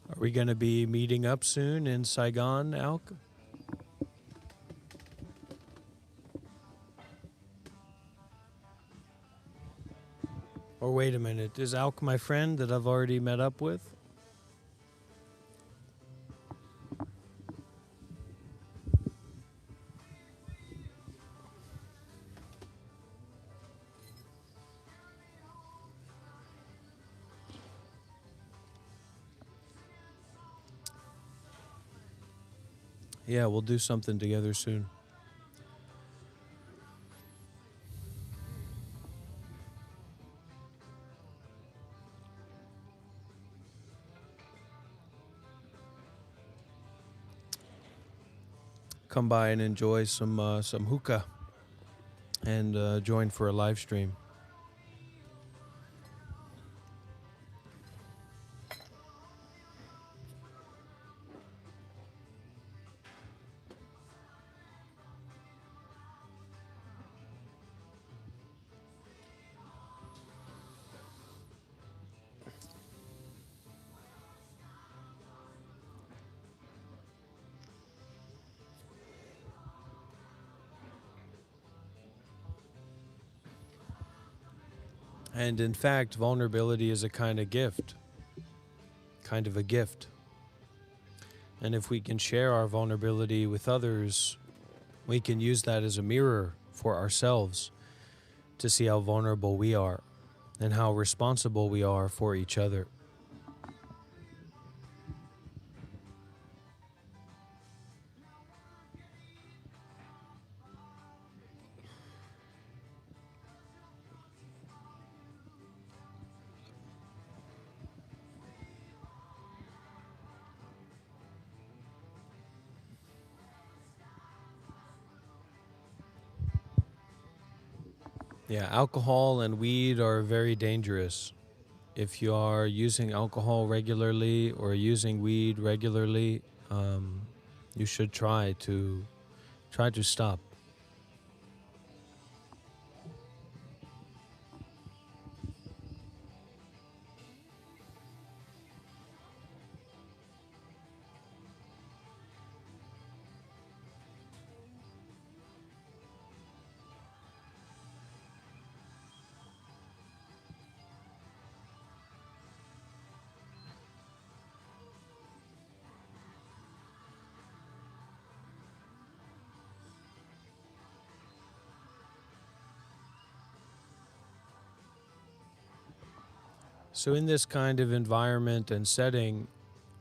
Are we going to be meeting up soon in Saigon, Alk? Or wait a minute, is Alk my friend that I've already met up with? Yeah, we'll do something together soon. Come by and enjoy some hookah and join for a live stream. And in fact, vulnerability is a kind of a gift. And if we can share our vulnerability with others, we can use that as a mirror for ourselves to see how vulnerable we are and how responsible we are for each other. Yeah, alcohol and weed are very dangerous. If you are using alcohol regularly or using weed regularly, um, you should try to stop. So, in this kind of environment and setting,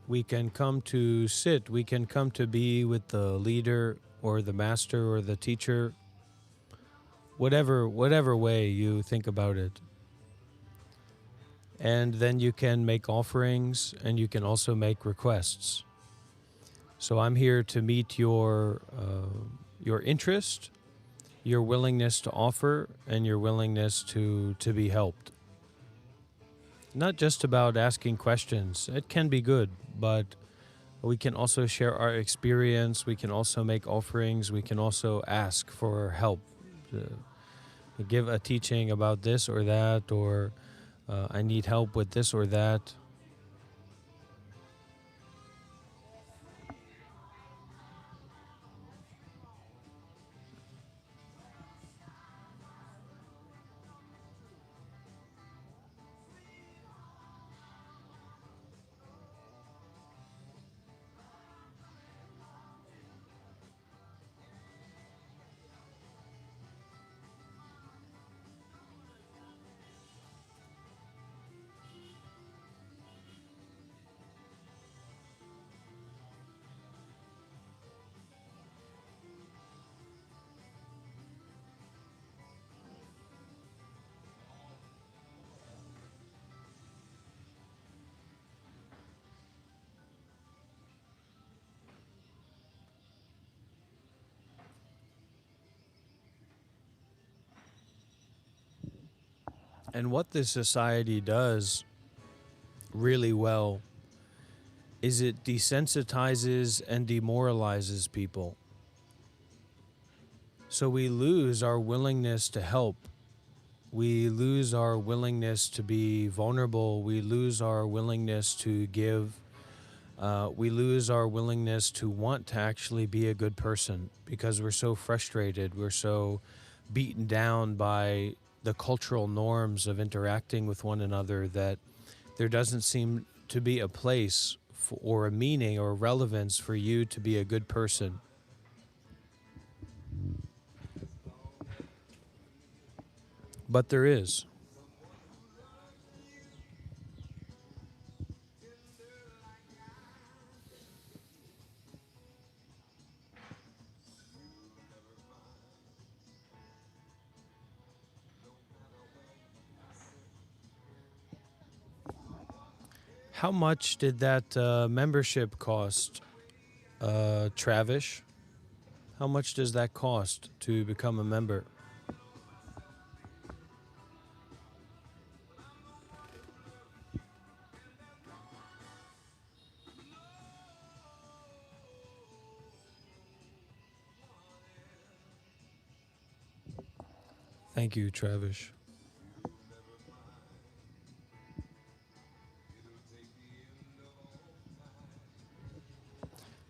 we can come to sit, we can come to be with the leader or the master or the teacher, whatever way you think about it. And then you can make offerings and you can also make requests. So I'm here to meet your interest, your willingness to offer, and your willingness to be helped. Not just about asking questions. It can be good, but we can also share our experience. We can also make offerings. We can also ask for help. Give a teaching about this or that, or I need help with this or that. And what this society does really well is it desensitizes and demoralizes people. So we lose our willingness to help. We lose our willingness to be vulnerable. We lose our willingness to give. We lose our willingness to want to actually be a good person because we're so frustrated. We're so beaten down by the cultural norms of interacting with one another that there doesn't seem to be a place for, or a meaning or relevance for you to be a good person. But there is. How much did that membership cost, Travish? How much does that cost to become a member? Thank you, Travish.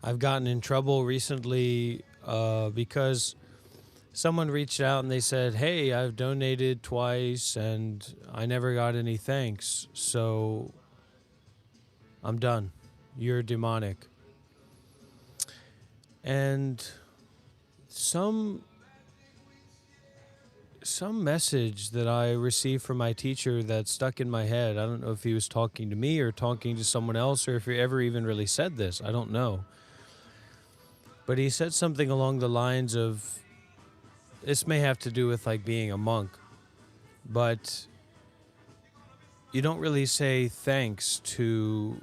I've gotten in trouble recently because someone reached out and they said, "Hey, I've donated twice and I never got any thanks, so I'm done. You're demonic." And some some message that I received from my teacher that stuck in my head. I don't know if he was talking to me or talking to someone else or if he ever even really said this. I don't know. But he said something along the lines of, this may have to do with like being a monk, but you don't really say thanks to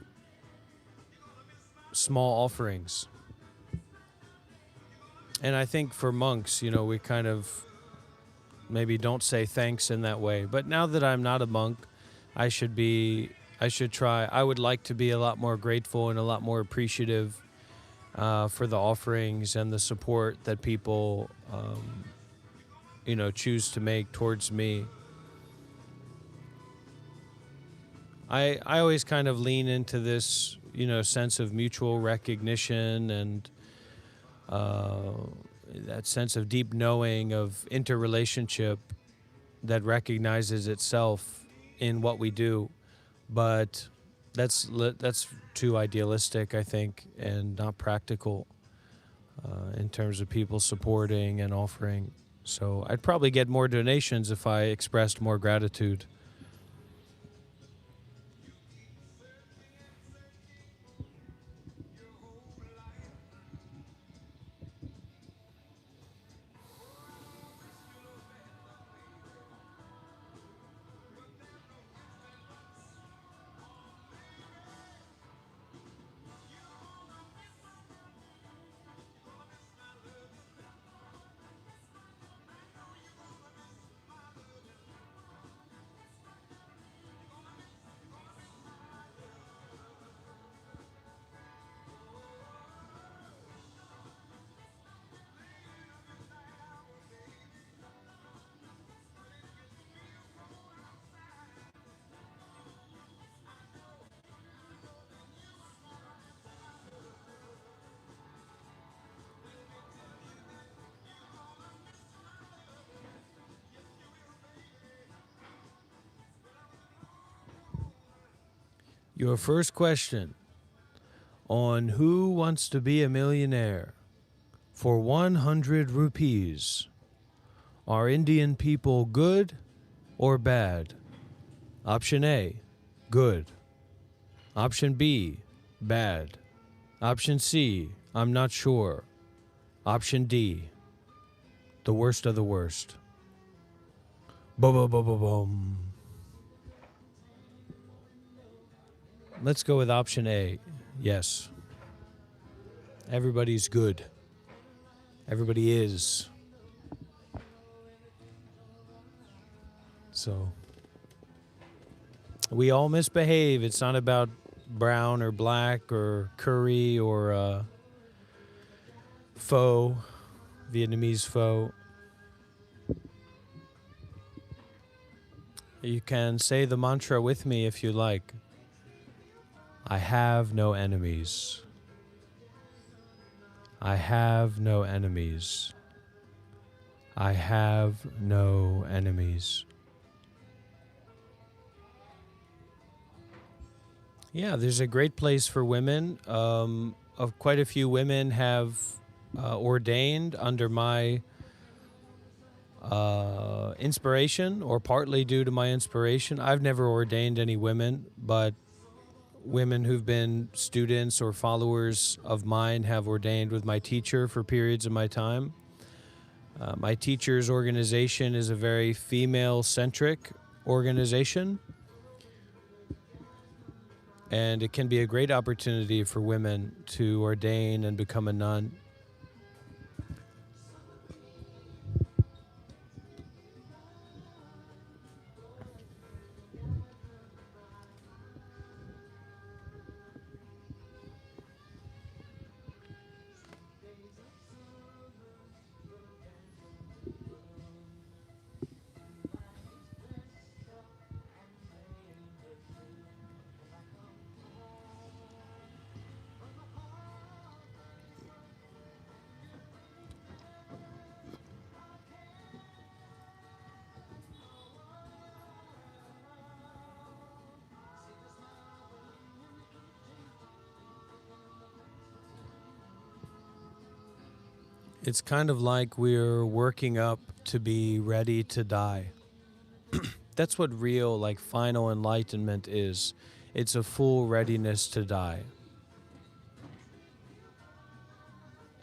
small offerings. And I think for monks, we kind of maybe don't say thanks in that way. But now that I'm not a monk, I should try. I would like to be a lot more grateful and a lot more appreciative for the offerings and the support that people, choose to make towards me. I always kind of lean into this, sense of mutual recognition and that sense of deep knowing of interrelationship that recognizes itself in what we do. But that's too idealistic, I think, and not practical in terms of people supporting and offering. So I'd probably get more donations if I expressed more gratitude. Your first question on Who Wants to Be a Millionaire for 100 rupees. Are Indian people good or bad? Option A, good. Option B, bad. Option C, I'm not sure. Option D, the worst of the worst. Boom. Let's go with option A. Yes. Everybody's good. Everybody is. So, we all misbehave. It's not about brown or black or curry or pho, Vietnamese pho. You can say the mantra with me if you like. I have no enemies. I have no enemies. I have no enemies. Yeah, there's a great place for women. Quite a few women have ordained under my inspiration, or partly due to my inspiration. I've never ordained any women, but women who've been students or followers of mine have ordained with my teacher for periods of my time. My teacher's organization is a very female-centric organization, and it can be a great opportunity for women to ordain and become a nun. It's kind of like we're working up to be ready to die. That's what real, final enlightenment is. It's a full readiness to die.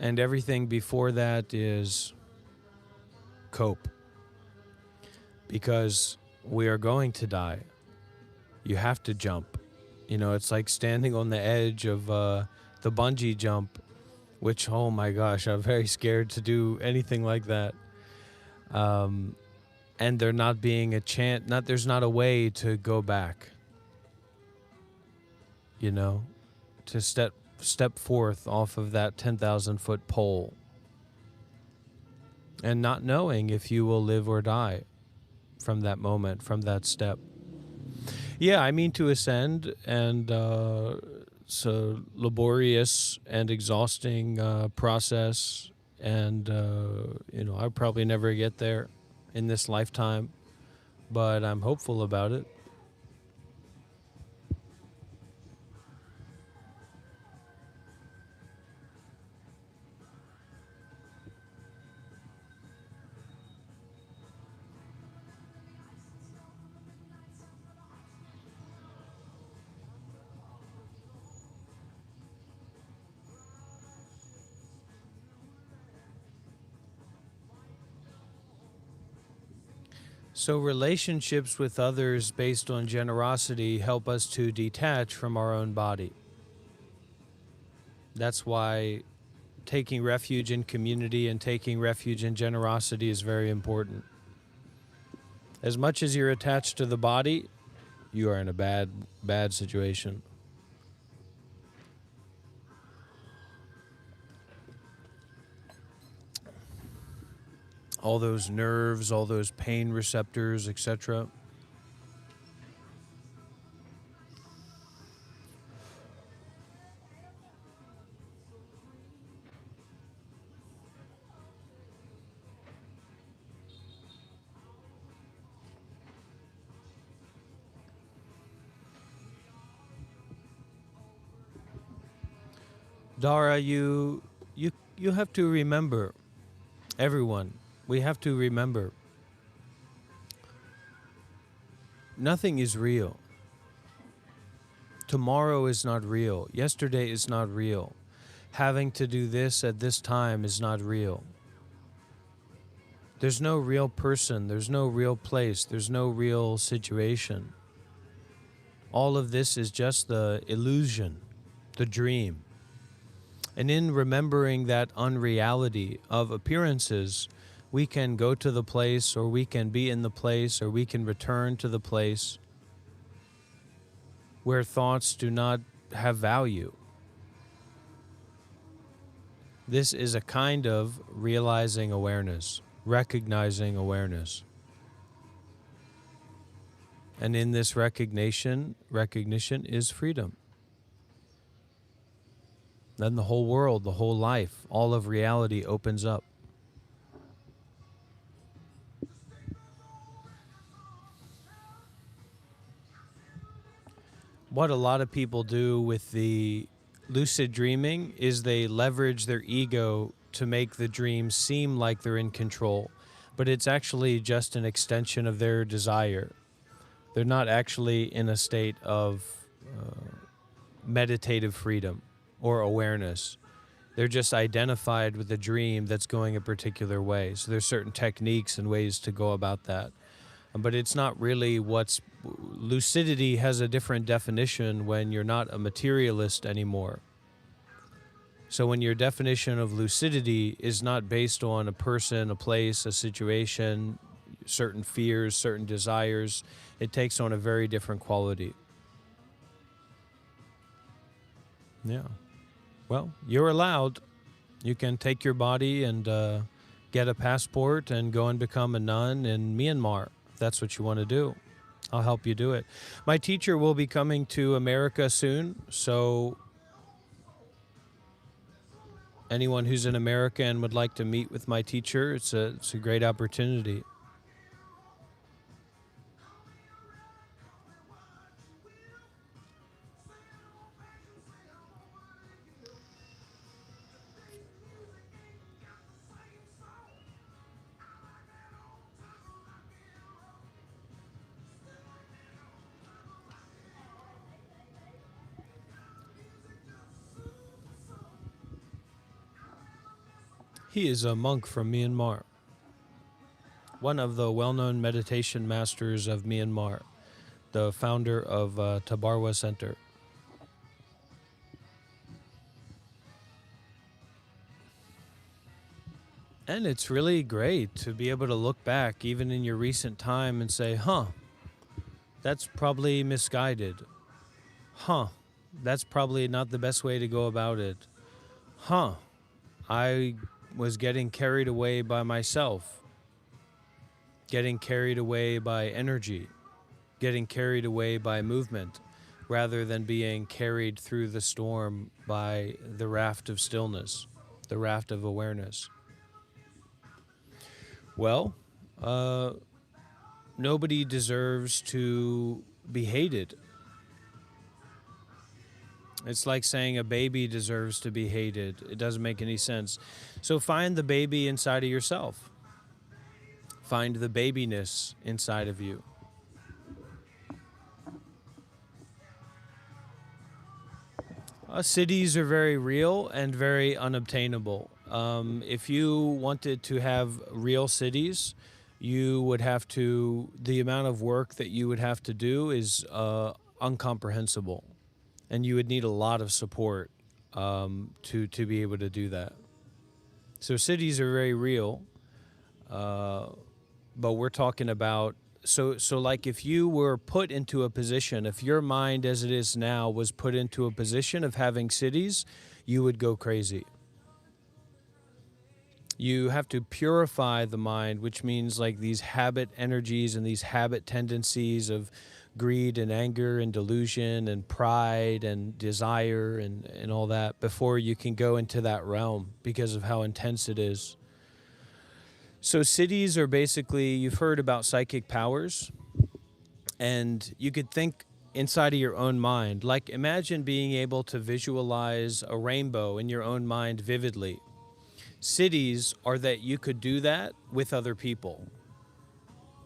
And everything before that is cope. Because we are going to die. You have to jump. It's like standing on the edge of the bungee jump, which, oh my gosh, I'm very scared to do anything like that. and there not being a chance, there's not a way to go back, you know, to step forth off of that 10,000-foot pole and not knowing if you will live or die from that moment, from that step. Yeah, I mean to ascend, and it's a laborious and exhausting process, and I'll probably never get there in this lifetime, but I'm hopeful about it. So relationships with others based on generosity help us to detach from our own body. That's why taking refuge in community and taking refuge in generosity is very important. As much as you're attached to the body, you are in a bad situation. All those nerves, all those pain receptors, etc. Dara, you have to remember, everyone, we have to remember, nothing is real. Tomorrow is not real. Yesterday is not real. Having to do this at this time is not real. There's no real person. There's no real place. There's no real situation. All of this is just the illusion, the dream. And in remembering that unreality of appearances, we can go to the place, or we can be in the place, or we can return to the place where thoughts do not have value. This is a kind of realizing awareness, recognizing awareness. And in this recognition is freedom. Then the whole world, the whole life, all of reality opens up. What a lot of people do with the lucid dreaming is they leverage their ego to make the dream seem like they're in control, but it's actually just an extension of their desire. They're not actually in a state of meditative freedom or awareness. They're just identified with a dream that's going a particular way. So there's certain techniques and ways to go about that. But it's not really what's... Lucidity has a different definition when you're not a materialist anymore. So when your definition of lucidity is not based on a person, a place, a situation, certain fears, certain desires, it takes on a very different quality. Yeah. Well, you're allowed. You can take your body and get a passport and go and become a nun in Myanmar, if that's what you want to do. I'll help you do it. My teacher will be coming to America soon, so anyone who's in America and would like to meet with my teacher, it's a great opportunity. He is a monk from Myanmar, one of the well-known meditation masters of Myanmar, the founder of Tabarwa Center. And it's really great to be able to look back, even in your recent time, and say, huh, that's probably misguided. Huh, that's probably not the best way to go about it. Huh, I was getting carried away by myself, getting carried away by energy, getting carried away by movement, rather than being carried through the storm by the raft of stillness, the raft of awareness. Well, nobody deserves to be hated. It's like saying a baby deserves to be hated. It doesn't make any sense. So find the baby inside of yourself. Find the babiness inside of you. Cities are very real and very unobtainable. If you wanted to have real cities, you would have to, the amount of work that you would have to do is incomprehensible. And you would need a lot of support to be able to do that. So cities are very real, but we're talking about, so like if you were put into a position, if your mind as it is now was put into a position of having cities, you would go crazy. You have to purify the mind, which means like these habit energies and these habit tendencies of greed and anger and delusion and pride and desire and all that before you can go into that realm because of how intense it is. So cities are basically, you've heard about psychic powers, and you could think inside of your own mind. Like imagine being able to visualize a rainbow in your own mind vividly. Cities are that you could do that with other people.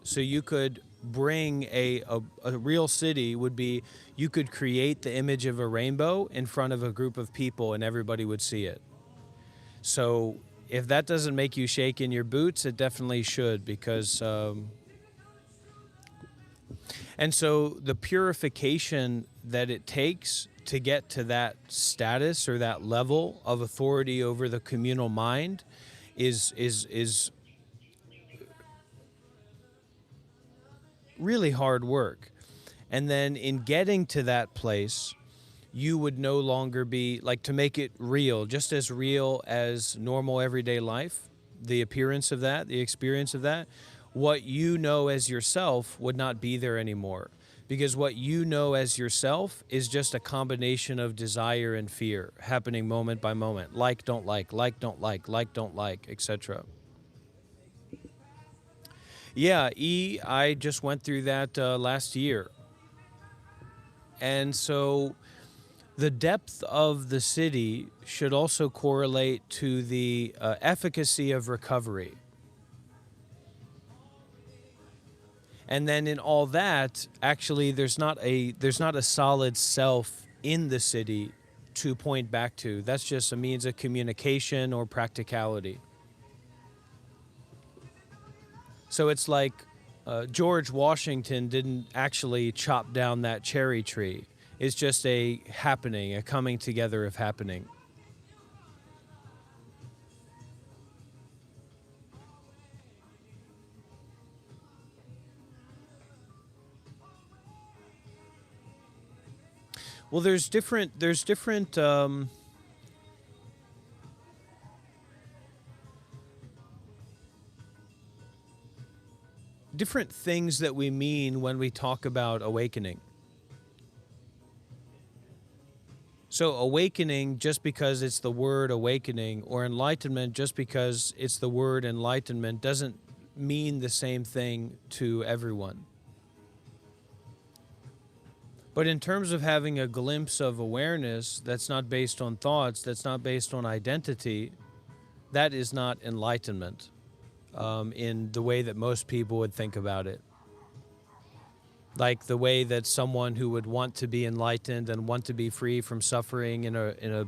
So you could bring a real city would be, you could create the image of a rainbow in front of a group of people and everybody would see it. So if that doesn't make you shake in your boots, it definitely should, because and so the purification that it takes to get to that status or that level of authority over the communal mind is really hard work. And then in getting to that place, you would no longer be, like, to make it real, just as real as normal everyday life, the appearance of that, the experience of that, what you know as yourself would not be there anymore. Because what you know as yourself is just a combination of desire and fear happening moment by moment. Like, don't like, don't like, etc. Yeah, I just went through that last year. And so the depth of the city should also correlate to the efficacy of recovery. And then in all that, actually, there's not a solid self in the city to point back to. That's just a means of communication or practicality. So it's like George Washington didn't actually chop down that cherry tree. It's just a happening, a coming together of happening. Well, there's different different things that we mean when we talk about awakening. So awakening, just because it's the word awakening, or enlightenment, just because it's the word enlightenment, doesn't mean the same thing to everyone. But in terms of having a glimpse of awareness that's not based on thoughts, that's not based on identity, that is not enlightenment in the way that most people would think about it. Like the way that someone who would want to be enlightened and want to be free from suffering in a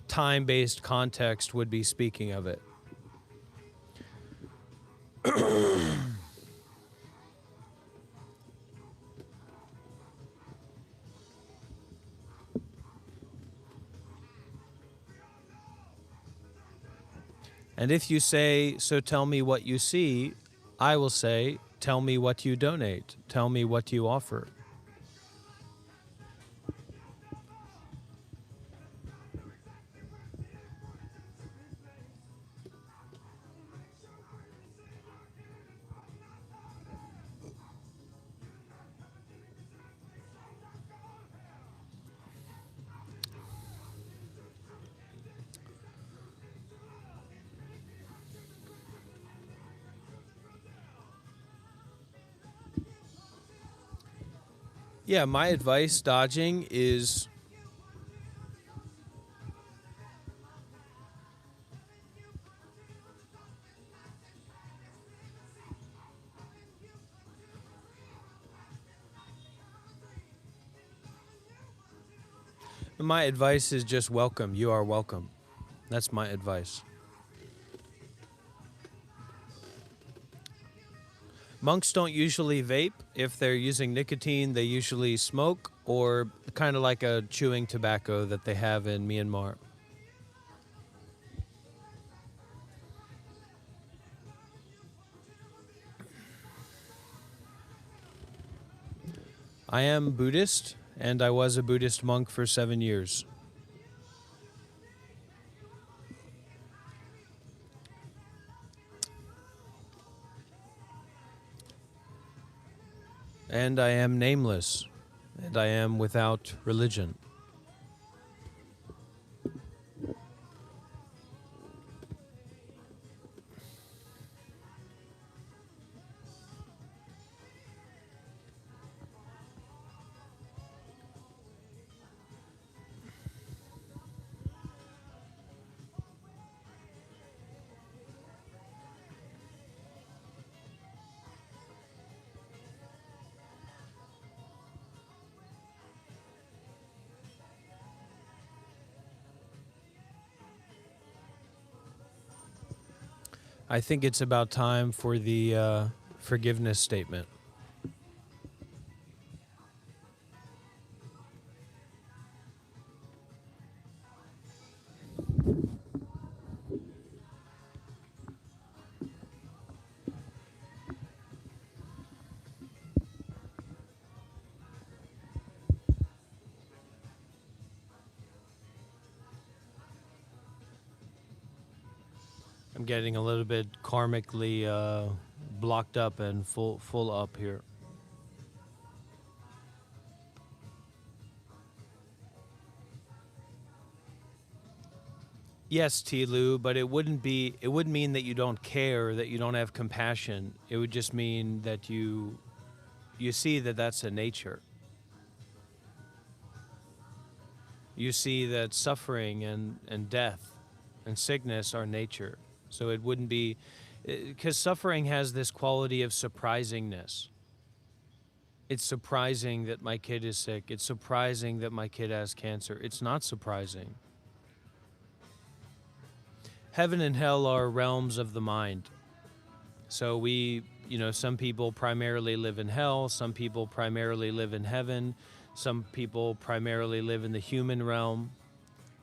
time-based context would be speaking of it. And if you say, so tell me what you see, I will say, tell me what you donate. Tell me what you offer. Yeah, my advice, dodging, is just welcome. You are welcome. That's my advice. Monks don't usually vape. If they're using nicotine, they usually smoke, or kind of like a chewing tobacco that they have in Myanmar. I am Buddhist, and I was a Buddhist monk for 7 years. And I am nameless, and I am without religion. I think it's about time for the forgiveness statement. I'm getting a little bit karmically blocked up and full up here. Yes, Tilu, but it wouldn't mean that you don't care, that you don't have compassion. It would just mean that you see that that's a nature. You see that suffering and death and sickness are nature. So it wouldn't be, because suffering has this quality of surprisingness. It's surprising that my kid is sick. It's surprising that my kid has cancer. It's not surprising. Heaven and hell are realms of the mind. So some people primarily live in hell. Some people primarily live in heaven. Some people primarily live in the human realm.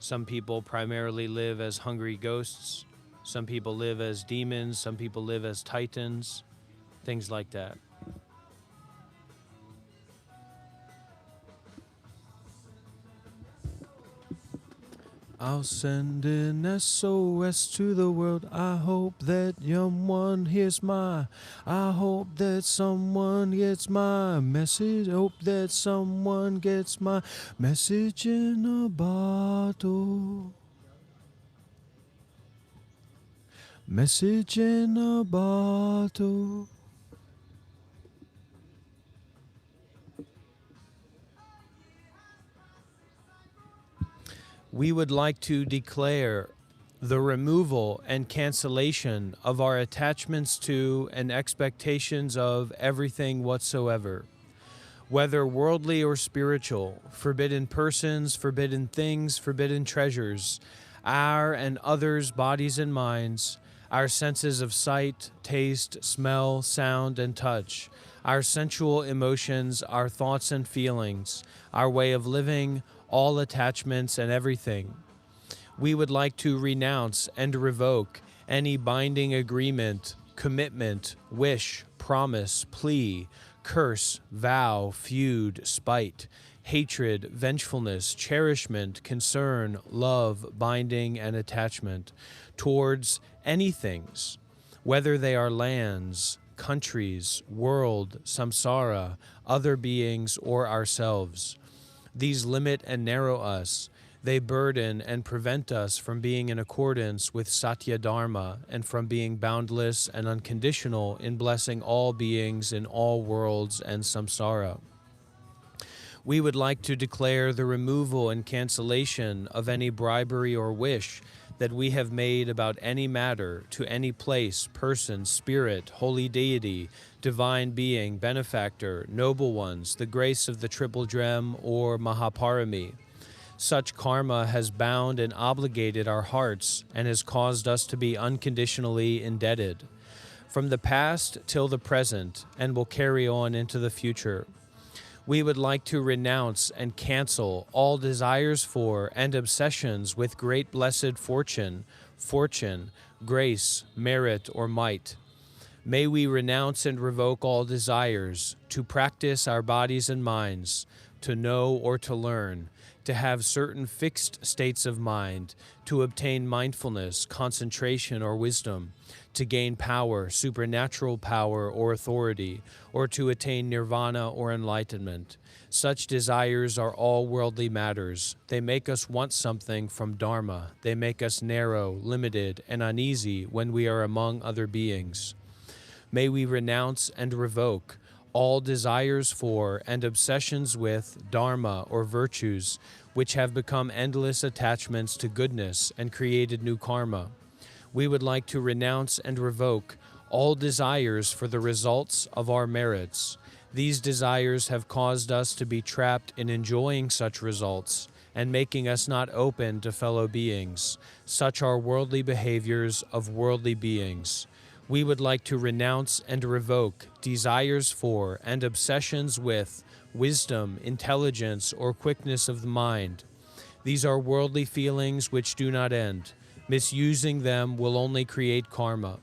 Some people primarily live as hungry ghosts. Some people live as demons. Some people live as titans. Things like that. I'll send an SOS to the world. I hope that someone hears I hope that someone gets my message. Hope that someone gets my message in a bottle. Message in a bottle. We would like to declare the removal and cancellation of our attachments to and expectations of everything whatsoever, whether worldly or spiritual, forbidden persons, forbidden things, forbidden treasures, our and others' bodies and minds, our senses of sight, taste, smell, sound, and touch, our sensual emotions, our thoughts and feelings, our way of living, all attachments and everything. We would like to renounce and revoke any binding agreement, commitment, wish, promise, plea, curse, vow, feud, spite, hatred, vengefulness, cherishment, concern, love, binding, and attachment towards any things, whether they are lands, countries, world, samsara, other beings, or ourselves. These limit and narrow us. They burden and prevent us from being in accordance with Satya Dharma and from being boundless and unconditional in blessing all beings in all worlds and samsara. We would like to declare the removal and cancellation of any bribery or wish that we have made about any matter to any place, person, spirit, holy deity, divine being, benefactor, noble ones, the grace of the triple gem, or Mahaparami. Such karma has bound and obligated our hearts and has caused us to be unconditionally indebted from the past till the present and will carry on into the future. We would like to renounce and cancel all desires for and obsessions with great blessed fortune, grace, merit, or might. May we renounce and revoke all desires to practice our bodies and minds, to know or to learn, to have certain fixed states of mind, to obtain mindfulness, concentration, or wisdom, to gain power, supernatural power or authority, or to attain nirvana or enlightenment. Such desires are all worldly matters. They make us want something from Dharma. They make us narrow, limited, and uneasy when we are among other beings. May we renounce and revoke all desires for and obsessions with Dharma or virtues, which have become endless attachments to goodness and created new karma. We would like to renounce and revoke all desires for the results of our merits. These desires have caused us to be trapped in enjoying such results and making us not open to fellow beings. Such are worldly behaviors of worldly beings. We would like to renounce and revoke desires for and obsessions with wisdom, intelligence, or quickness of the mind. These are worldly feelings which do not end. Misusing them will only create karma.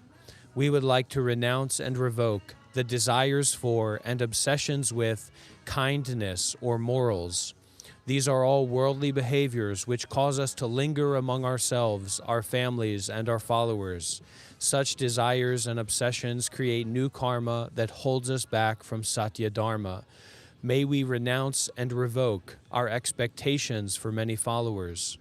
We would like to renounce and revoke the desires for and obsessions with kindness or morals. These are all worldly behaviors which cause us to linger among ourselves, our families, and our followers. Such desires and obsessions create new karma that holds us back from Satya Dharma. May we renounce and revoke our expectations for many followers.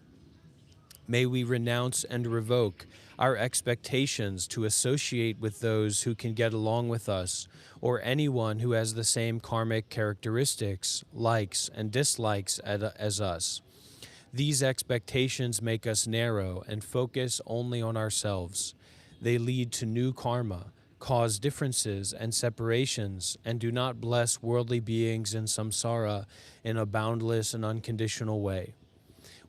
May we renounce and revoke our expectations to associate with those who can get along with us, or anyone who has the same karmic characteristics, likes, and dislikes as us. These expectations make us narrow and focus only on ourselves. They lead to new karma, cause differences and separations, and do not bless worldly beings in samsara in a boundless and unconditional way.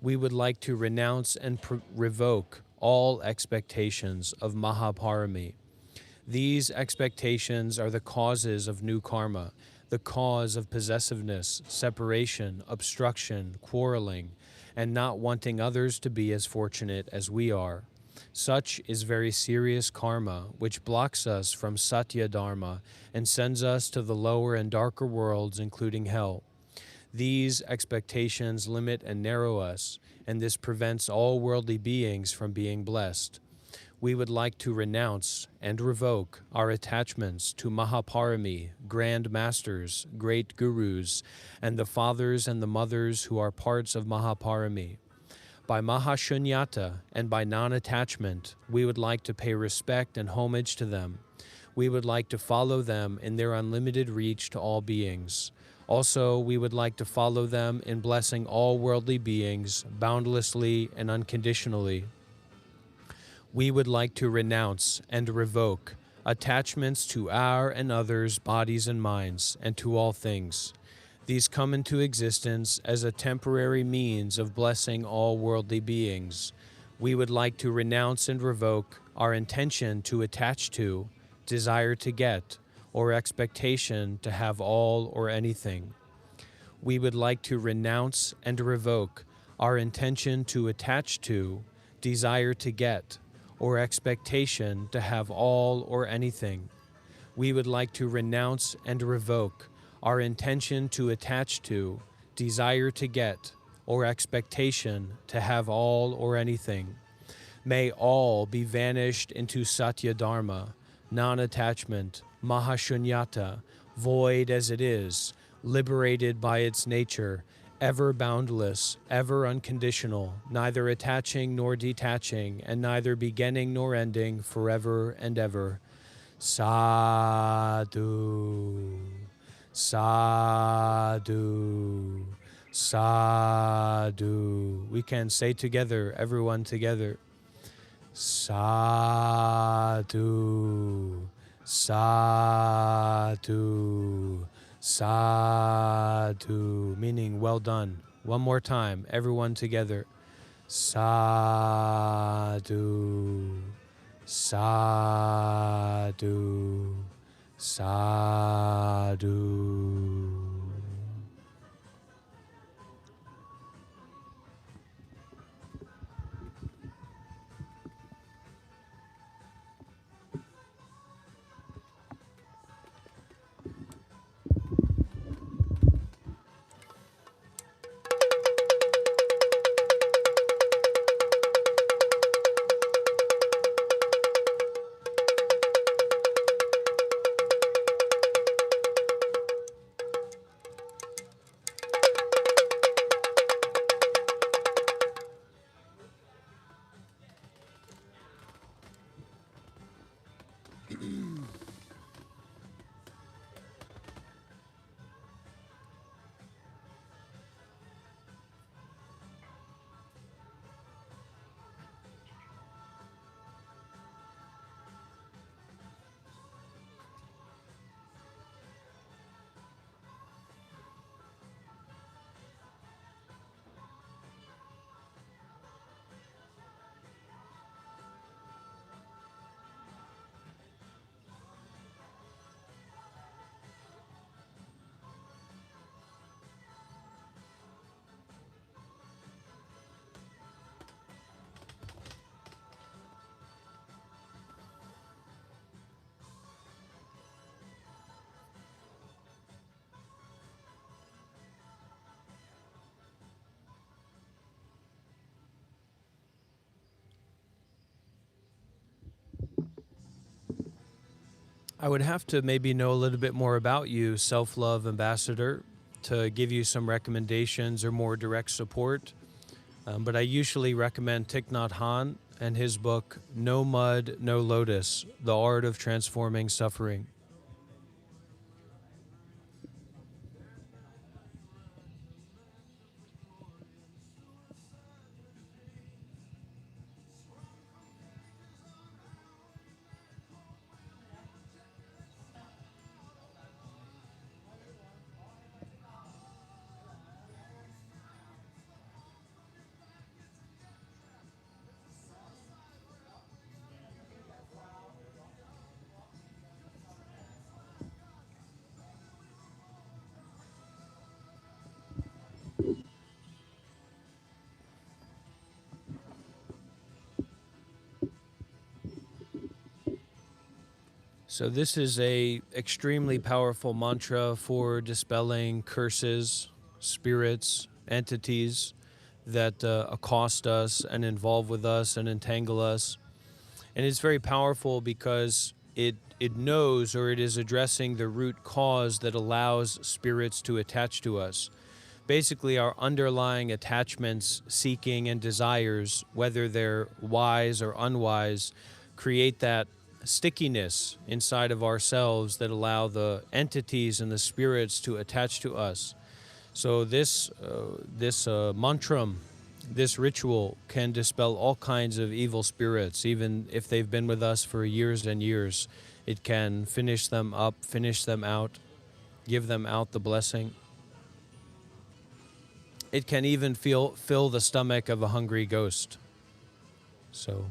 We would like to renounce and revoke all expectations of Mahaparami. These expectations are the causes of new karma, the cause of possessiveness, separation, obstruction, quarreling, and not wanting others to be as fortunate as we are. Such is very serious karma, which blocks us from Satya Dharma and sends us to the lower and darker worlds, including hell. These expectations limit and narrow us, and this prevents all worldly beings from being blessed. We would like to renounce and revoke our attachments to Mahaparami, grand masters, great gurus, and the fathers and the mothers who are parts of Mahaparami. By Mahashunyata and by non-attachment, we would like to pay respect and homage to them. We would like to follow them in their unlimited reach to all beings. Also, we would like to follow them in blessing all worldly beings boundlessly and unconditionally. We would like to renounce and revoke attachments to our and others' bodies and minds, and to all things. These come into existence as a temporary means of blessing all worldly beings. We would like to renounce and revoke our intention to attach to, desire to get, or expectation to have all or anything. We would like to renounce and revoke our intention to attach to, desire to get, or expectation to have all or anything. We would like to renounce and revoke our intention to attach to, desire to get, or expectation to have all or anything. May all be vanished into Satya Dharma, non-attachment, Mahashunyata, void as it is, liberated by its nature, ever boundless, ever unconditional, neither attaching nor detaching, and neither beginning nor ending, forever and ever. Sadhu, sadhu, sadhu. We can say together, everyone together. Sadhu, sadhu, sadhu, meaning well done. One more time, everyone together. Sadhu, sadhu, sadhu. I would have to maybe know a little bit more about you, Self-Love Ambassador, to give you some recommendations or more direct support. But I usually recommend Thich Nhat Hanh and his book, No Mud, No Lotus, The Art of Transforming Suffering. So this is a extremely powerful mantra for dispelling curses, spirits, entities that accost us and involve with us and entangle us. And it's very powerful because it knows, or it is addressing the root cause that allows spirits to attach to us. Basically, our underlying attachments, seeking, and desires, whether they're wise or unwise, create that stickiness inside of ourselves that allow the entities and the spirits to attach to us. So this mantram, this ritual, can dispel all kinds of evil spirits, even if they've been with us for years and years. It can finish them up, finish them out, give them out the blessing. It can even fill the stomach of a hungry ghost. So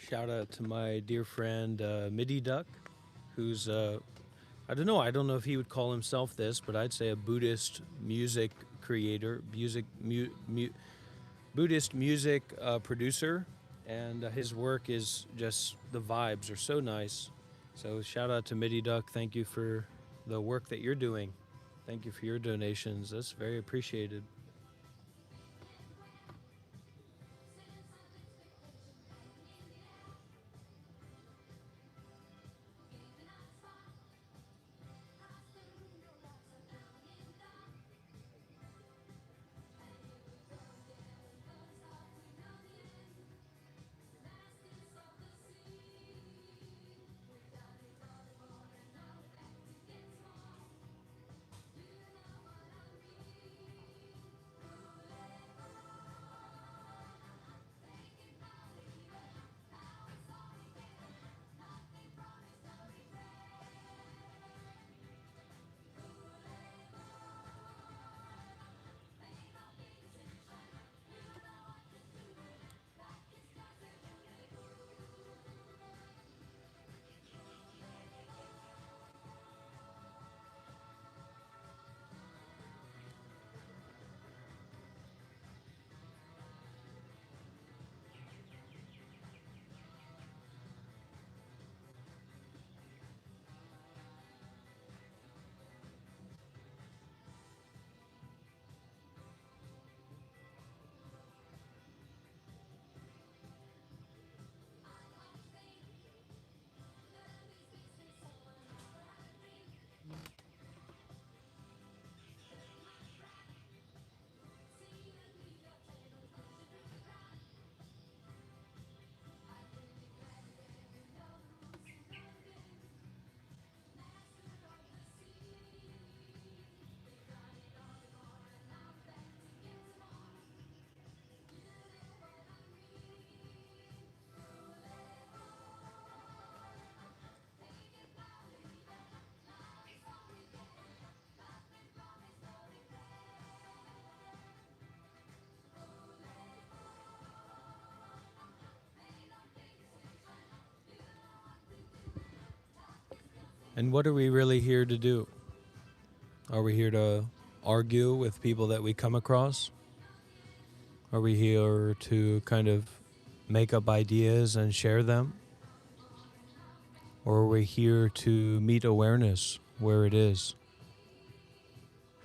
shout out to my dear friend Midi Duck, who's I don't know if he would call himself this, but I'd say a Buddhist music creator, Buddhist music producer, and his work is just the vibes are so nice. So shout out to Midi Duck. Thank you for the work that you're doing. Thank you for your donations. That's very appreciated. And what are we really here to do? Are we here to argue with people that we come across? Are we here to kind of make up ideas and share them? Or are we here to meet awareness where it is?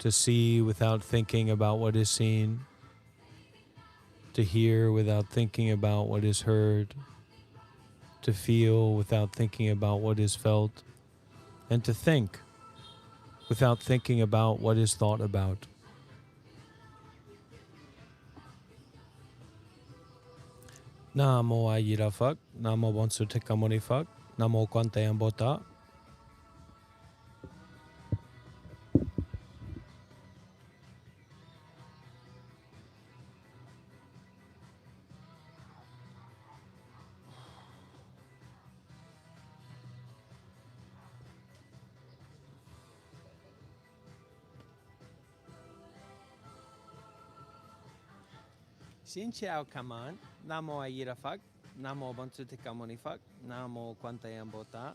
To see without thinking about what is seen, to hear without thinking about what is heard, to feel without thinking about what is felt, and to think without thinking about what is thought about. Namo Ayira Fak, Namo Bonsu Tekamoni Fak, Namo Kwantayam Bota. Xin chào Kaman, Namo Ayira Fak, Namo Bonsu Tekamoni Fak, Namo Kwantayam Bota.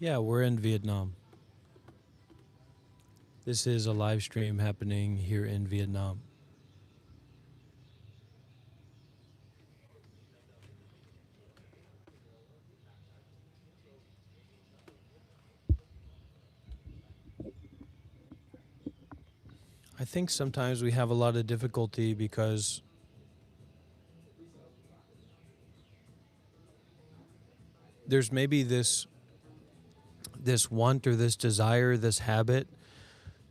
Yeah, we're in Vietnam. This is a live stream happening here in Vietnam. I think sometimes we have a lot of difficulty because there's maybe this want or this desire, this habit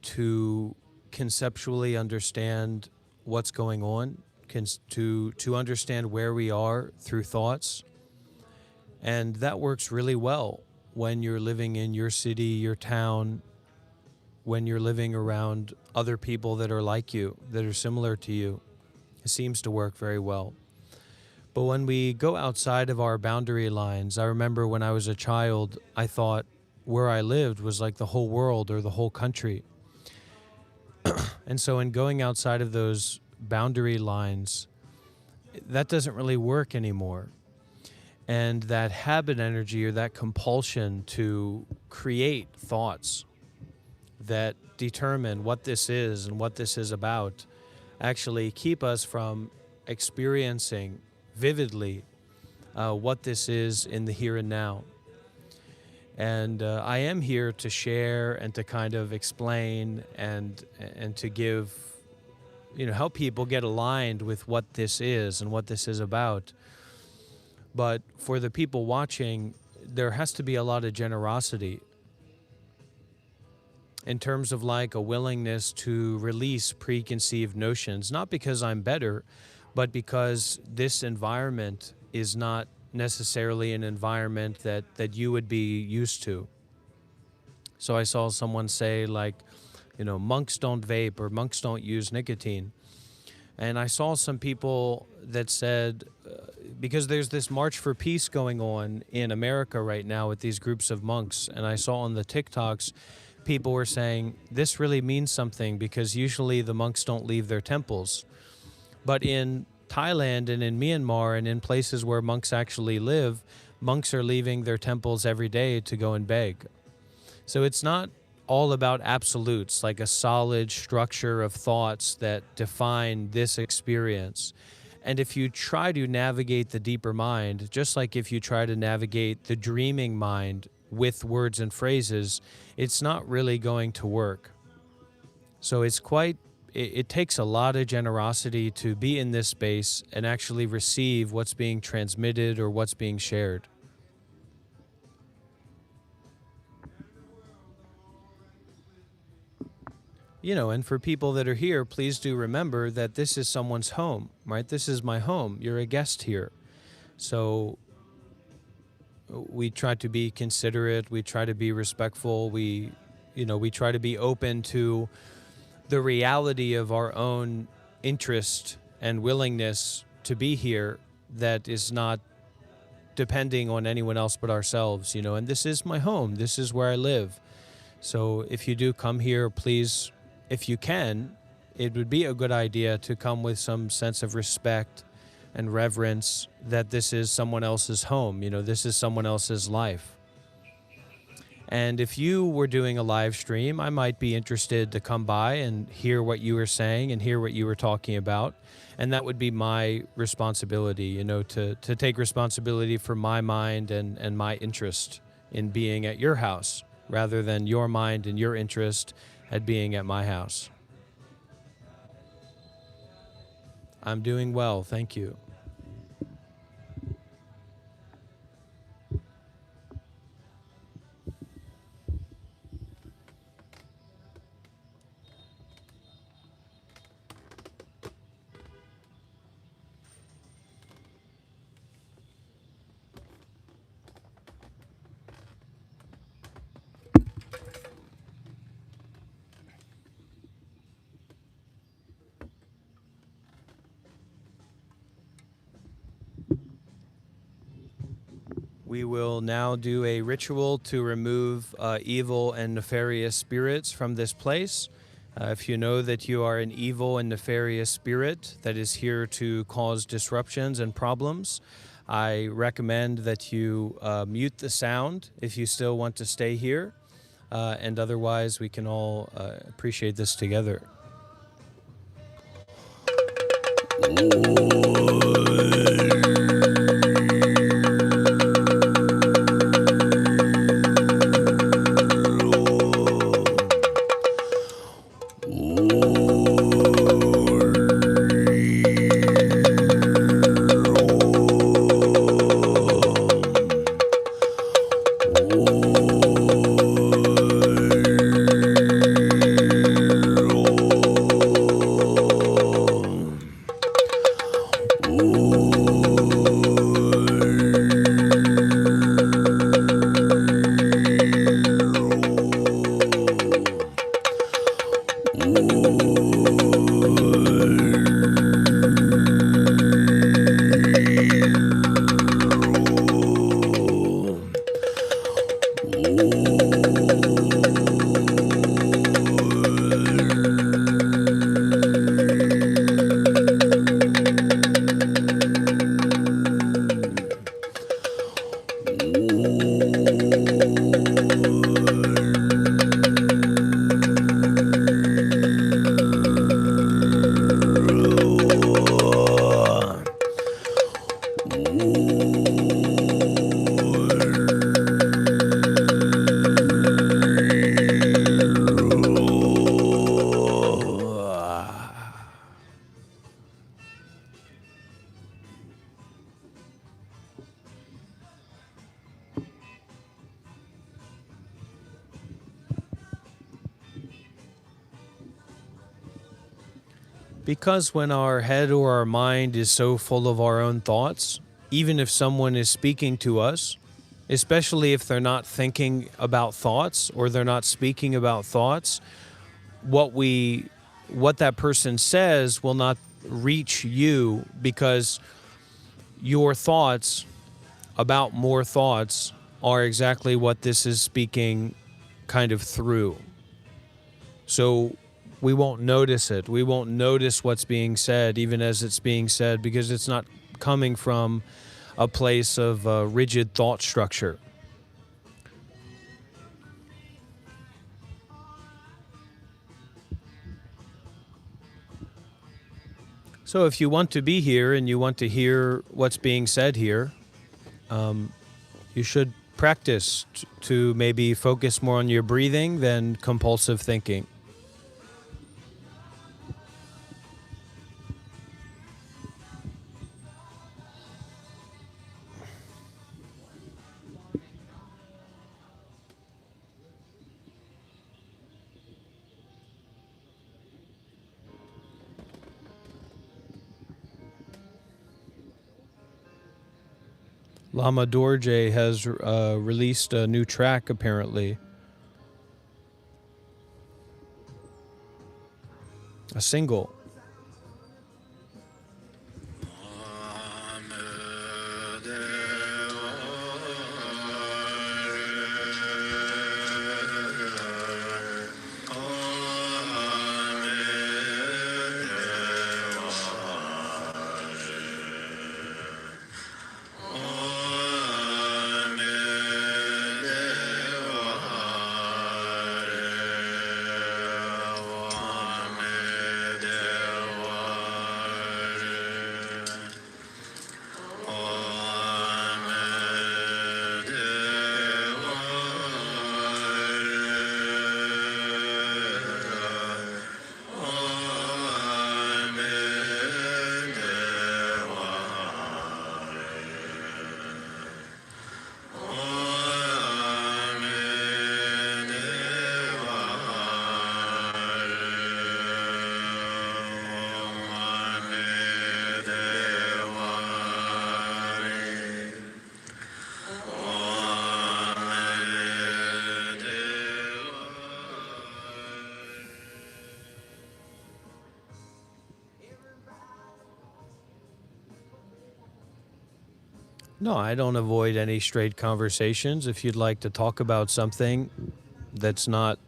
to conceptually understand what's going on, to understand where we are through thoughts. And that works really well when you're living in your city, your town, when you're living around other people that are like you, that are similar to you. It seems to work very well. But when we go outside of our boundary lines, I remember when I was a child, I thought where I lived was like the whole world or the whole country. And so in going outside of those boundary lines, that doesn't really work anymore. And that habit energy or that compulsion to create thoughts that determine what this is and what this is about actually keep us from experiencing vividly what this is in the here and now. And I am here to share and to kind of explain and to give, help people get aligned with what this is and what this is about. But for the people watching, there has to be a lot of generosity in terms of like a willingness to release preconceived notions, not because I'm better, but because this environment is not necessarily an environment that you would be used to. So I saw someone say like, monks don't vape or monks don't use nicotine. And I saw some people that said, because there's this March for Peace going on in America right now with these groups of monks, and I saw on the TikToks, people were saying, this really means something because usually the monks don't leave their temples. But in Thailand and in Myanmar and in places where monks actually live, monks are leaving their temples every day to go and beg. So it's not all about absolutes, like a solid structure of thoughts that define this experience. And if you try to navigate the deeper mind, just like if you try to navigate the dreaming mind with words and phrases, it's not really going to work. So it takes a lot of generosity to be in this space and actually receive what's being transmitted or what's being shared. And for people that are here, please do remember that this is someone's home, right? This is my home. You're a guest here. So we try to be considerate. We try to be respectful. We try to be open to the reality of our own interest and willingness to be here that is not depending on anyone else but ourselves, and this is my home. This is where I live. So if you do come here, please, if you can, it would be a good idea to come with some sense of respect and reverence that this is someone else's home. This is someone else's life. And if you were doing a live stream, I might be interested to come by and hear what you were saying and hear what you were talking about. And that would be my responsibility, to take responsibility for my mind and my interest in being at your house, rather than your mind and your interest at being at my house. I'm doing well, thank you. We will now do a ritual to remove evil and nefarious spirits from this place. If you know that you are an evil and nefarious spirit that is here to cause disruptions and problems, I recommend that you mute the sound if you still want to stay here, and otherwise we can all appreciate this together. Ooh. Because when our head or our mind is so full of our own thoughts, even if someone is speaking to us, especially if they're not thinking about thoughts or they're not speaking about thoughts, what that person says will not reach you, because your thoughts about more thoughts are exactly what this is speaking kind of through. So we won't notice it. We won't notice what's being said, even as it's being said, because it's not coming from a place of rigid thought structure. So if you want to be here and you want to hear what's being said here, you should practice to maybe focus more on your breathing than compulsive thinking. Lama Dorje has released a new track, apparently. A single. No, I don't avoid any straight conversations. If you'd like to talk about something that's not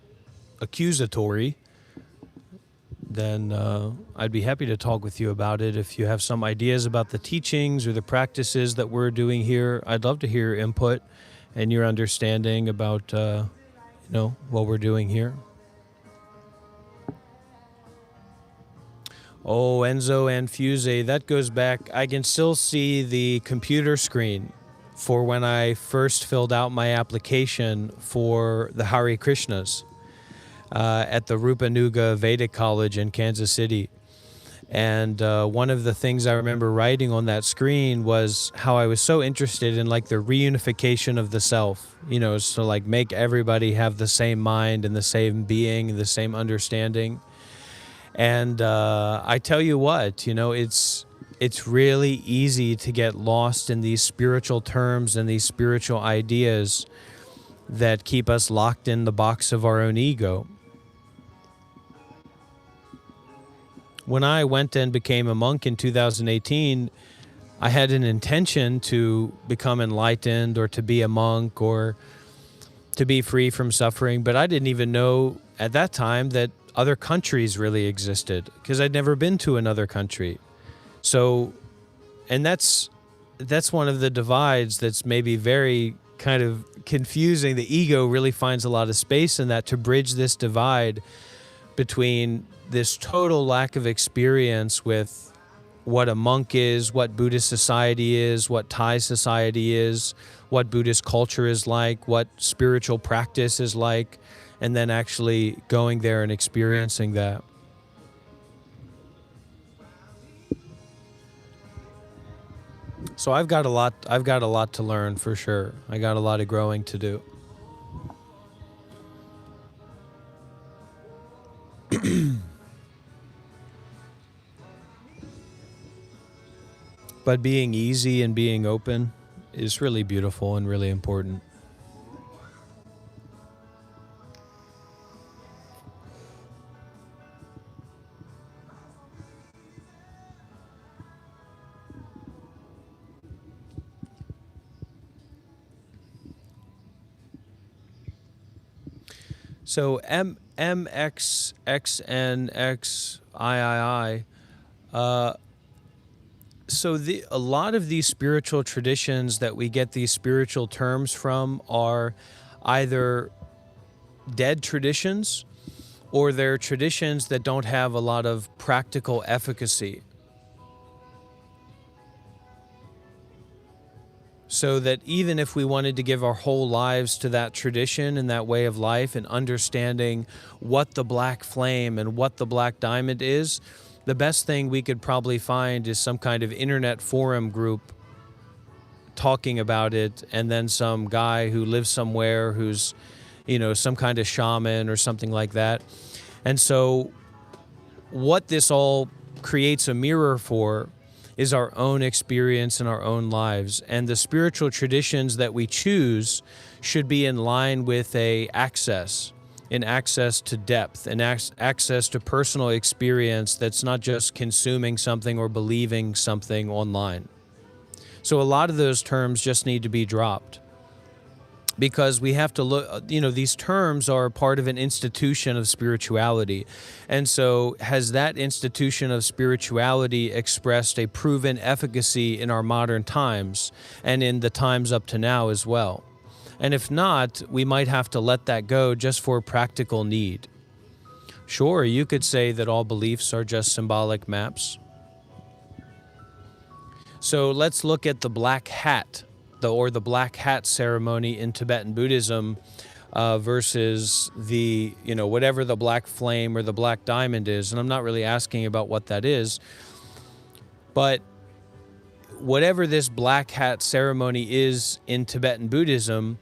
accusatory, then I'd be happy to talk with you about it. If you have some ideas about the teachings or the practices that we're doing here, I'd love to hear your input and your understanding about, what we're doing here. Oh, Enzo and Fuse, that goes back. I can still see the computer screen for when I first filled out my application for the Hare Krishnas at the Rupanuga Vedic College in Kansas City. And one of the things I remember writing on that screen was how I was so interested in like the reunification of the self, so like make everybody have the same mind and the same being and the same understanding. And I tell you what, it's really easy to get lost in these spiritual terms and these spiritual ideas that keep us locked in the box of our own ego. when I went and became a monk in 2018, I had an intention to become enlightened or to be a monk or to be free from suffering, but I didn't even know at that time that other countries really existed because I'd never been to another country. So, and that's one of the divides that's maybe very kind of confusing. The ego really finds a lot of space in that to bridge this divide between this total lack of experience with what a monk is, what Buddhist society is, what Thai society is, what Buddhist culture is like, what spiritual practice is like, and then actually going there and experiencing that. So I've got a lot to learn for sure. I got a lot of growing to do. But being easy and being open is really beautiful and really important. So MXXNXIII, so a lot of these spiritual traditions that we get these spiritual terms from are either dead traditions or they're traditions that don't have a lot of practical efficacy. So that even if we wanted to give our whole lives to that tradition and that way of life and understanding what the black flame and what the black diamond is, the best thing we could probably find is some kind of internet forum group talking about it, and then some guy who lives somewhere who's, some kind of shaman or something like that. And so what this all creates a mirror for is our own experience in our own lives. And the spiritual traditions that we choose should be in line with an access to depth, and access to personal experience that's not just consuming something or believing something online. So a lot of those terms just need to be dropped because we have to look, these terms are part of an institution of spirituality. And so has that institution of spirituality expressed a proven efficacy in our modern times and in the times up to now as well? And if not, we might have to let that go just for practical need. Sure, you could say that all beliefs are just symbolic maps. So let's look at the black hat, the black hat ceremony in Tibetan Buddhism versus the, whatever the black flame or the black diamond is. And I'm not really asking about what that is, but whatever this black hat ceremony is in Tibetan Buddhism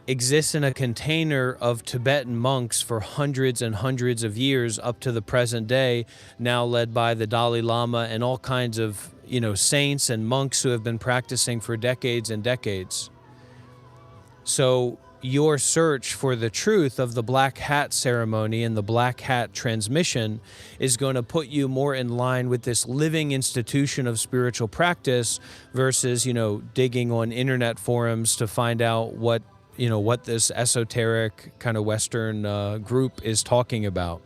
exists in a container of Tibetan monks for hundreds and hundreds of years up to the present day, now led by the Dalai Lama and all kinds of, saints and monks who have been practicing for decades and decades. So your search for the truth of the black hat ceremony and the black hat transmission is going to put you more in line with this living institution of spiritual practice versus, digging on internet forums to find out what this esoteric kind of Western group is talking about.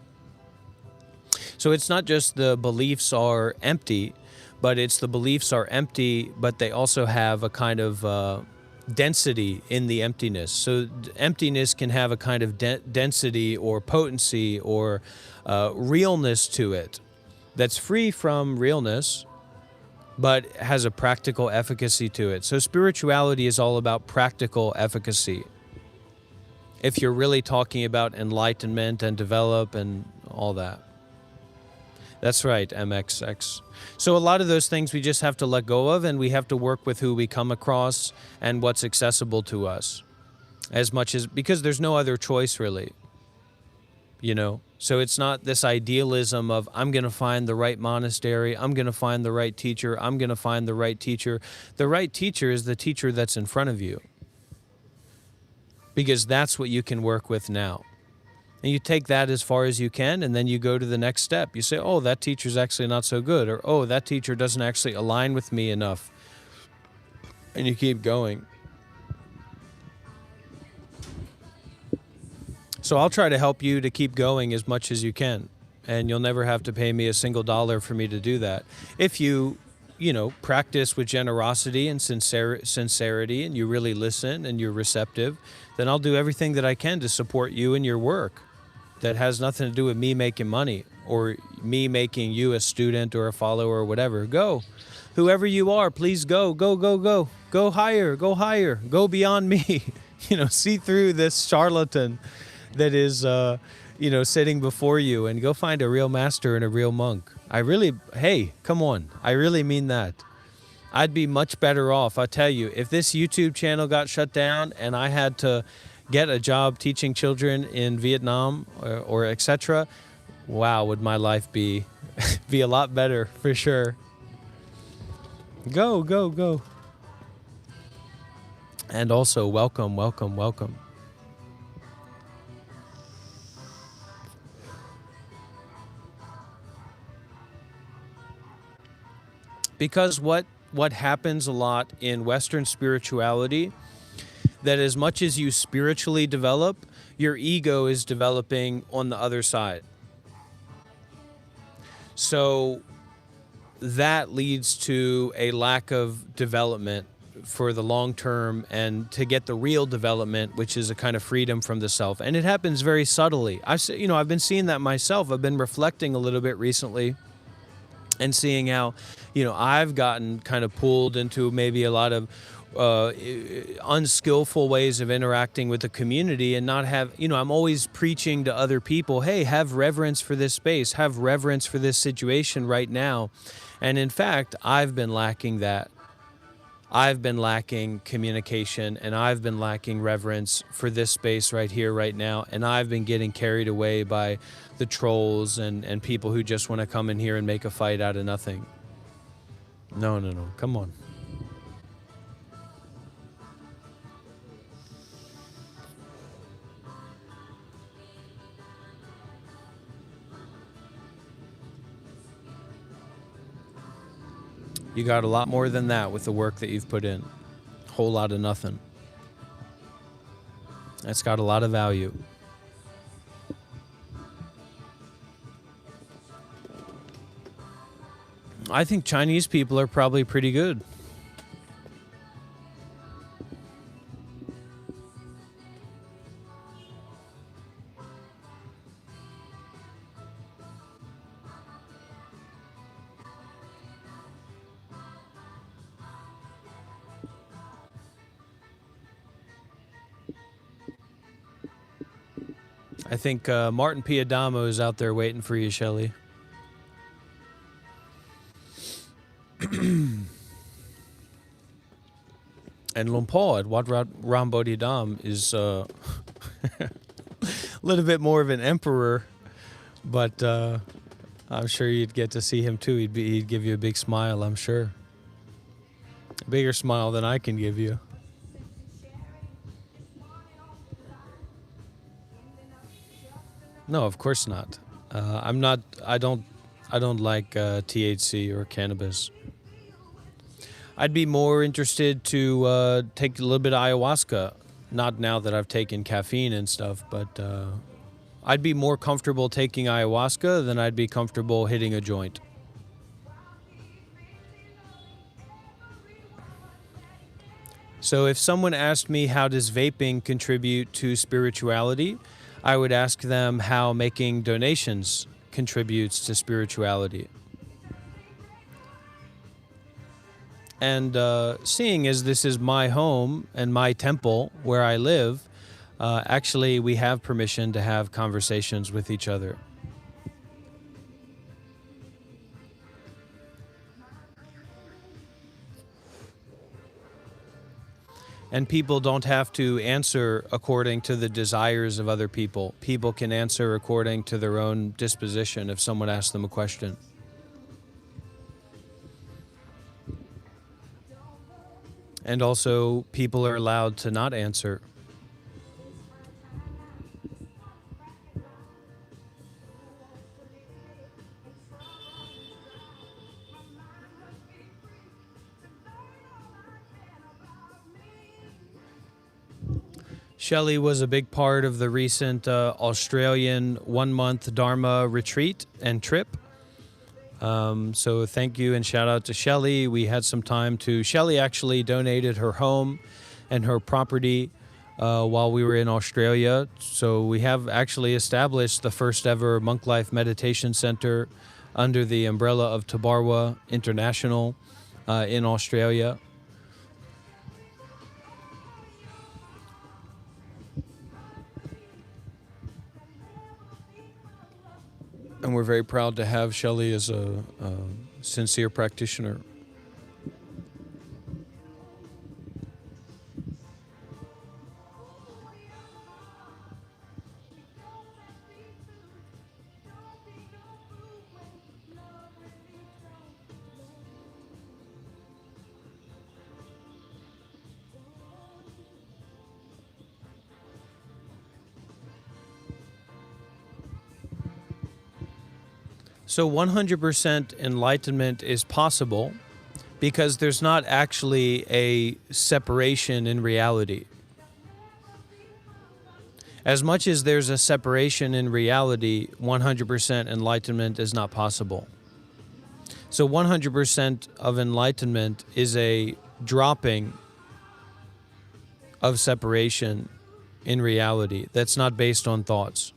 So it's not just the beliefs are empty, but it's the beliefs are empty, but they also have a kind of density in the emptiness. So emptiness can have a kind of density or potency or realness to it that's free from realness, but has a practical efficacy to it. So spirituality is all about practical efficacy. If you're really talking about enlightenment and develop and all that. That's right, MXX. So a lot of those things we just have to let go of, and we have to work with who we come across and what's accessible to us. Because there's no other choice really. So it's not this idealism of I'm going to find the right monastery, I'm going to find the right teacher, I'm going to find the right teacher. The right teacher is the teacher that's in front of you. Because that's what you can work with now. And you take that as far as you can, and then you go to the next step. You say, oh, that teacher's actually not so good, or oh, that teacher doesn't actually align with me enough. And you keep going. So I'll try to help you to keep going as much as you can. And you'll never have to pay me a single dollar for me to do that. If you practice with generosity and sincerity, and you really listen and you're receptive, then I'll do everything that I can to support you in your work. That has nothing to do with me making money or me making you a student or a follower or whatever. Go. Whoever you are, please go, go, go, go. Go higher, go beyond me. See through this charlatan that is, sitting before you, and go find a real master and a real monk. Hey, come on. I really mean that. I'd be much better off, I tell you, if this YouTube channel got shut down and I had to get a job teaching children in Vietnam or etc. Wow, would my life be a lot better for sure. Go, go, go. And also welcome, welcome, welcome. Because what happens a lot in Western spirituality, that as much as you spiritually develop, your ego is developing on the other side. So that leads to a lack of development for the long term, and to get the real development, which is a kind of freedom from the self. And it happens very subtly. I've been seeing that myself. I've been reflecting a little bit recently and seeing how, I've gotten kind of pulled into maybe a lot of unskillful ways of interacting with the community, and not have, I'm always preaching to other people, hey, have reverence for this space, have reverence for this situation right now. And in fact, I've been lacking that. I've been lacking communication, and I've been lacking reverence for this space right here, right now. And I've been getting carried away by the trolls and people who just want to come in here and make a fight out of nothing. No. Come on. You got a lot more than that with the work that you've put in. Whole lot of nothing. That's got a lot of value. I think Chinese people are probably pretty good. I think Martin Piadamo is out there waiting for you, Shelley. And Lumpur at Wat Rambodhidam is a little bit more of an emperor, but I'm sure you'd get to see him too. He'd give you a big smile, I'm sure. A bigger smile than I can give you. No, of course not. I'm not. I don't like THC or cannabis. I'd be more interested to take a little bit of ayahuasca. Not now that I've taken caffeine and stuff, but I'd be more comfortable taking ayahuasca than I'd be comfortable hitting a joint. So if someone asked me how does vaping contribute to spirituality, I would ask them how making donations contributes to spirituality. And seeing as this is my home and my temple where I live, actually we have permission to have conversations with each other. And people don't have to answer according to the desires of other people. People can answer according to their own disposition if someone asks them a question. And also, people are allowed to not answer. Shelley was a big part of the recent Australian 1-month Dharma retreat and trip. So thank you and shout out to Shelley. We had some time to... Shelley actually donated her home and her property while we were in Australia. So we have actually established the first ever Monk Life Meditation Center under the umbrella of Tabarwa International in Australia. And we're very proud to have Shelley as a sincere practitioner. So 100% enlightenment is possible because there's not actually a separation in reality. As much as there's a separation in reality, 100% enlightenment is not possible. So 100% of enlightenment is a dropping of separation in reality that's not based on thoughts.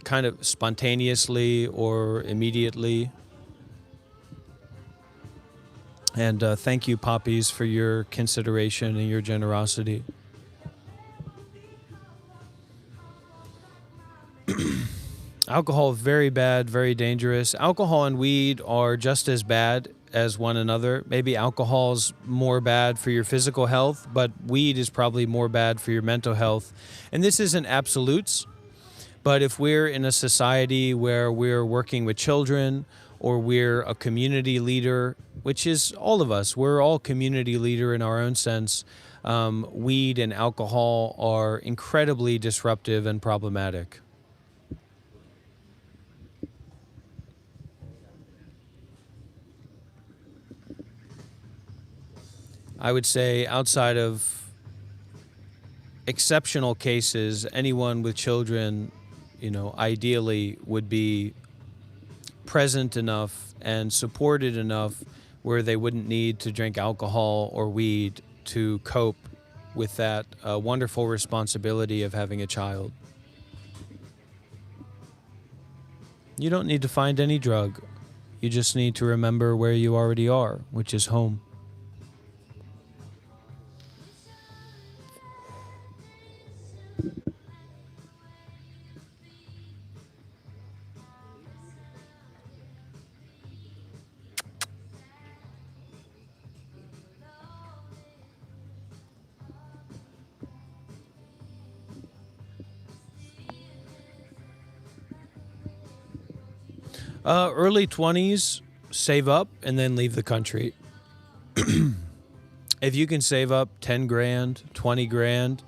Kind of spontaneously or immediately. And thank you, Poppies, for your consideration and your generosity. Alcohol, very bad, very dangerous. Alcohol and weed are just as bad as one another. Maybe alcohol's more bad for your physical health, but weed is probably more bad for your mental health. And this isn't absolutes. But if we're in a society where we're working with children or we're a community leader, which is all of us, we're all community leader in our own sense, weed and alcohol are incredibly disruptive and problematic. I would say outside of exceptional cases, anyone with children, ideally would be present enough and supported enough where they wouldn't need to drink alcohol or weed to cope with that wonderful responsibility of having a child. You don't need to find any drug. You just need to remember where you already are, which is home. Early 20s, save up and then leave the country. If you can save up 10 grand, 20 grand,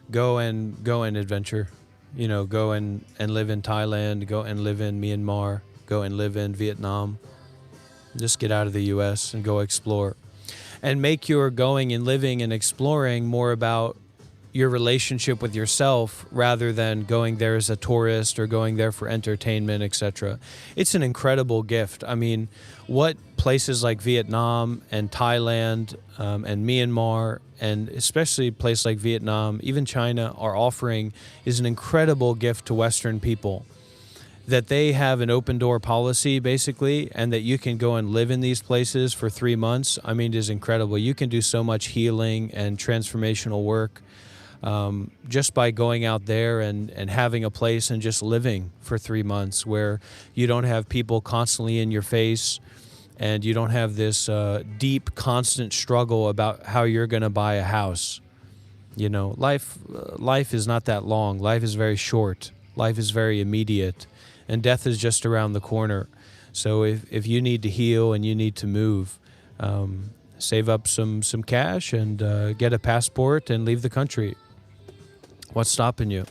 go and adventure. Go and live in Thailand, go and live in Myanmar, go and live in Vietnam. Just get out of the US and go explore. And make your going and living and exploring more about your relationship with yourself rather than going there as a tourist or going there for entertainment, etc. It's an incredible gift. I mean, what places like Vietnam and Thailand and Myanmar, and especially a place like Vietnam, even China, are offering is an incredible gift to Western people. That they have an open door policy, basically, and that you can go and live in these places for 3 months, I mean, it is incredible. You can do so much healing and transformational work just by going out there and having a place and just living for 3 months where you don't have people constantly in your face and you don't have this deep, constant struggle about how you're going to buy a house. Life is not that long. Life is very short. Life is very immediate. And death is just around the corner. So if you need to heal and you need to move, save up some cash and get a passport and leave the country. What's stopping you?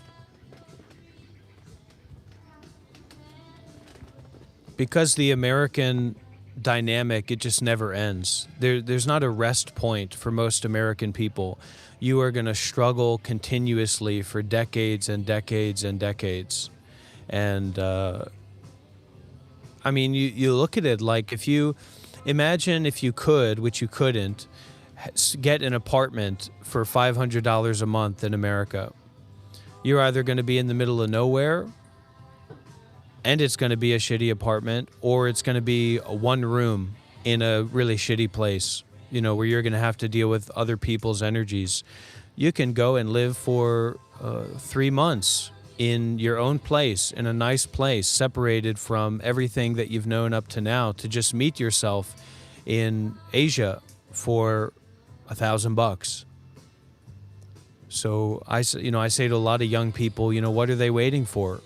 Because the American dynamic, it just never ends. There's not a rest point for most American people. You are going to struggle continuously for decades and decades and decades. And I mean, you look at it like, if you imagine, if you could, which you couldn't, get an apartment for $500 a month in America, you're either going to be in the middle of nowhere, and it's going to be a shitty apartment, or it's going to be a one room in a really shitty place, you know, where you're going to have to deal with other people's energies. You can go and live for 3 months in your own place, in a nice place, separated from everything that you've known up to now, to just meet yourself in Asia for $1,000. So I say to a lot of young people, you know, what are they waiting for?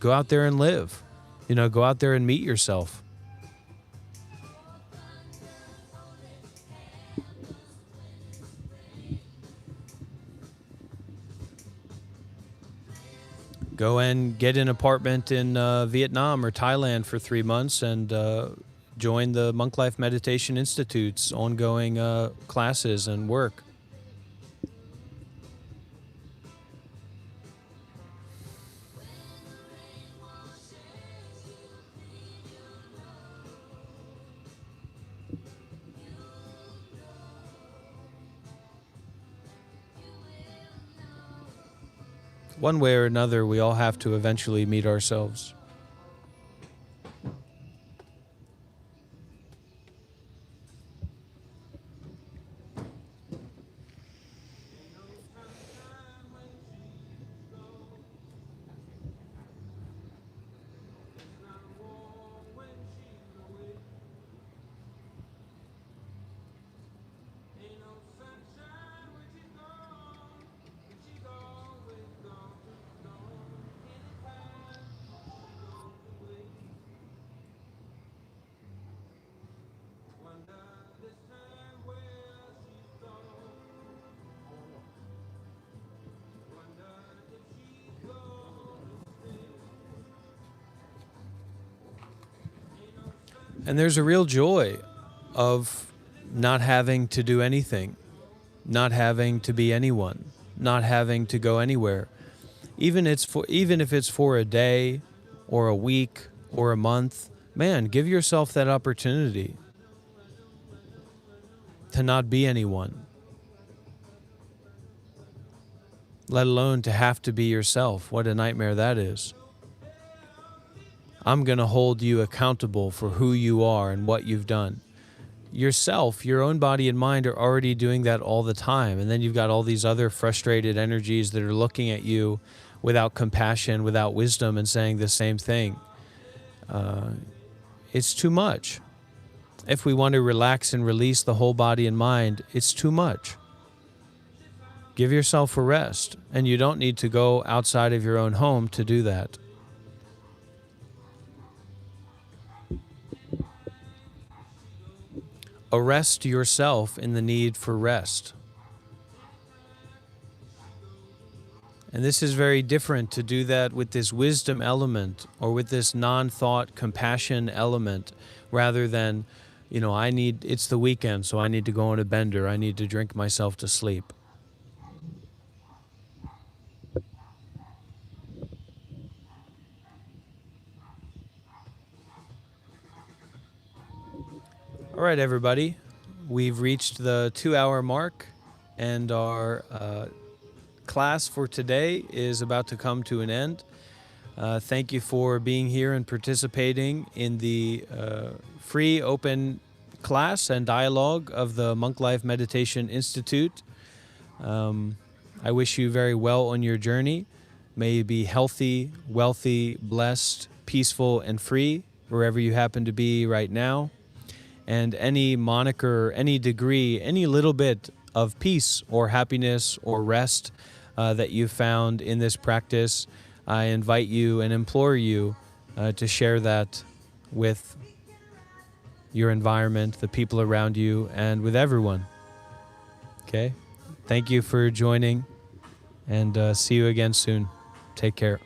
Go out there and live. You know, go out there and meet yourself. Go and get an apartment in Vietnam or Thailand for 3 months and join the Monk Life Meditation Institute's ongoing classes and work. One way or another, we all have to eventually meet ourselves. And there's a real joy of not having to do anything, not having to be anyone, not having to go anywhere. Even if it's for a day or a week or a month, man, give yourself that opportunity to not be anyone, let alone to have to be yourself. What a nightmare that is. I'm going to hold you accountable for who you are and what you've done. Yourself, your own body and mind are already doing that all the time. And then you've got all these other frustrated energies that are looking at you without compassion, without wisdom, and saying the same thing. It's too much. If we want to relax and release the whole body and mind, it's too much. Give yourself a rest, and you don't need to go outside of your own home to do that. Arrest yourself in the need for rest. And this is very different to do that with this wisdom element or with this non-thought compassion element, rather than, you know, it's the weekend, so I need to go on a bender. I need to drink myself to sleep. All right, everybody. We've reached the 2-hour mark, and our class for today is about to come to an end. Thank you for being here and participating in the free open class and dialogue of the Monk Life Meditation Institute. I wish you very well on your journey. May you be healthy, wealthy, blessed, peaceful, and free wherever you happen to be right now. And any moniker, any degree, any little bit of peace or happiness or rest that you found in this practice, I invite you and implore you to share that with your environment, the people around you, and with everyone. Okay? Thank you for joining, and see you again soon. Take care.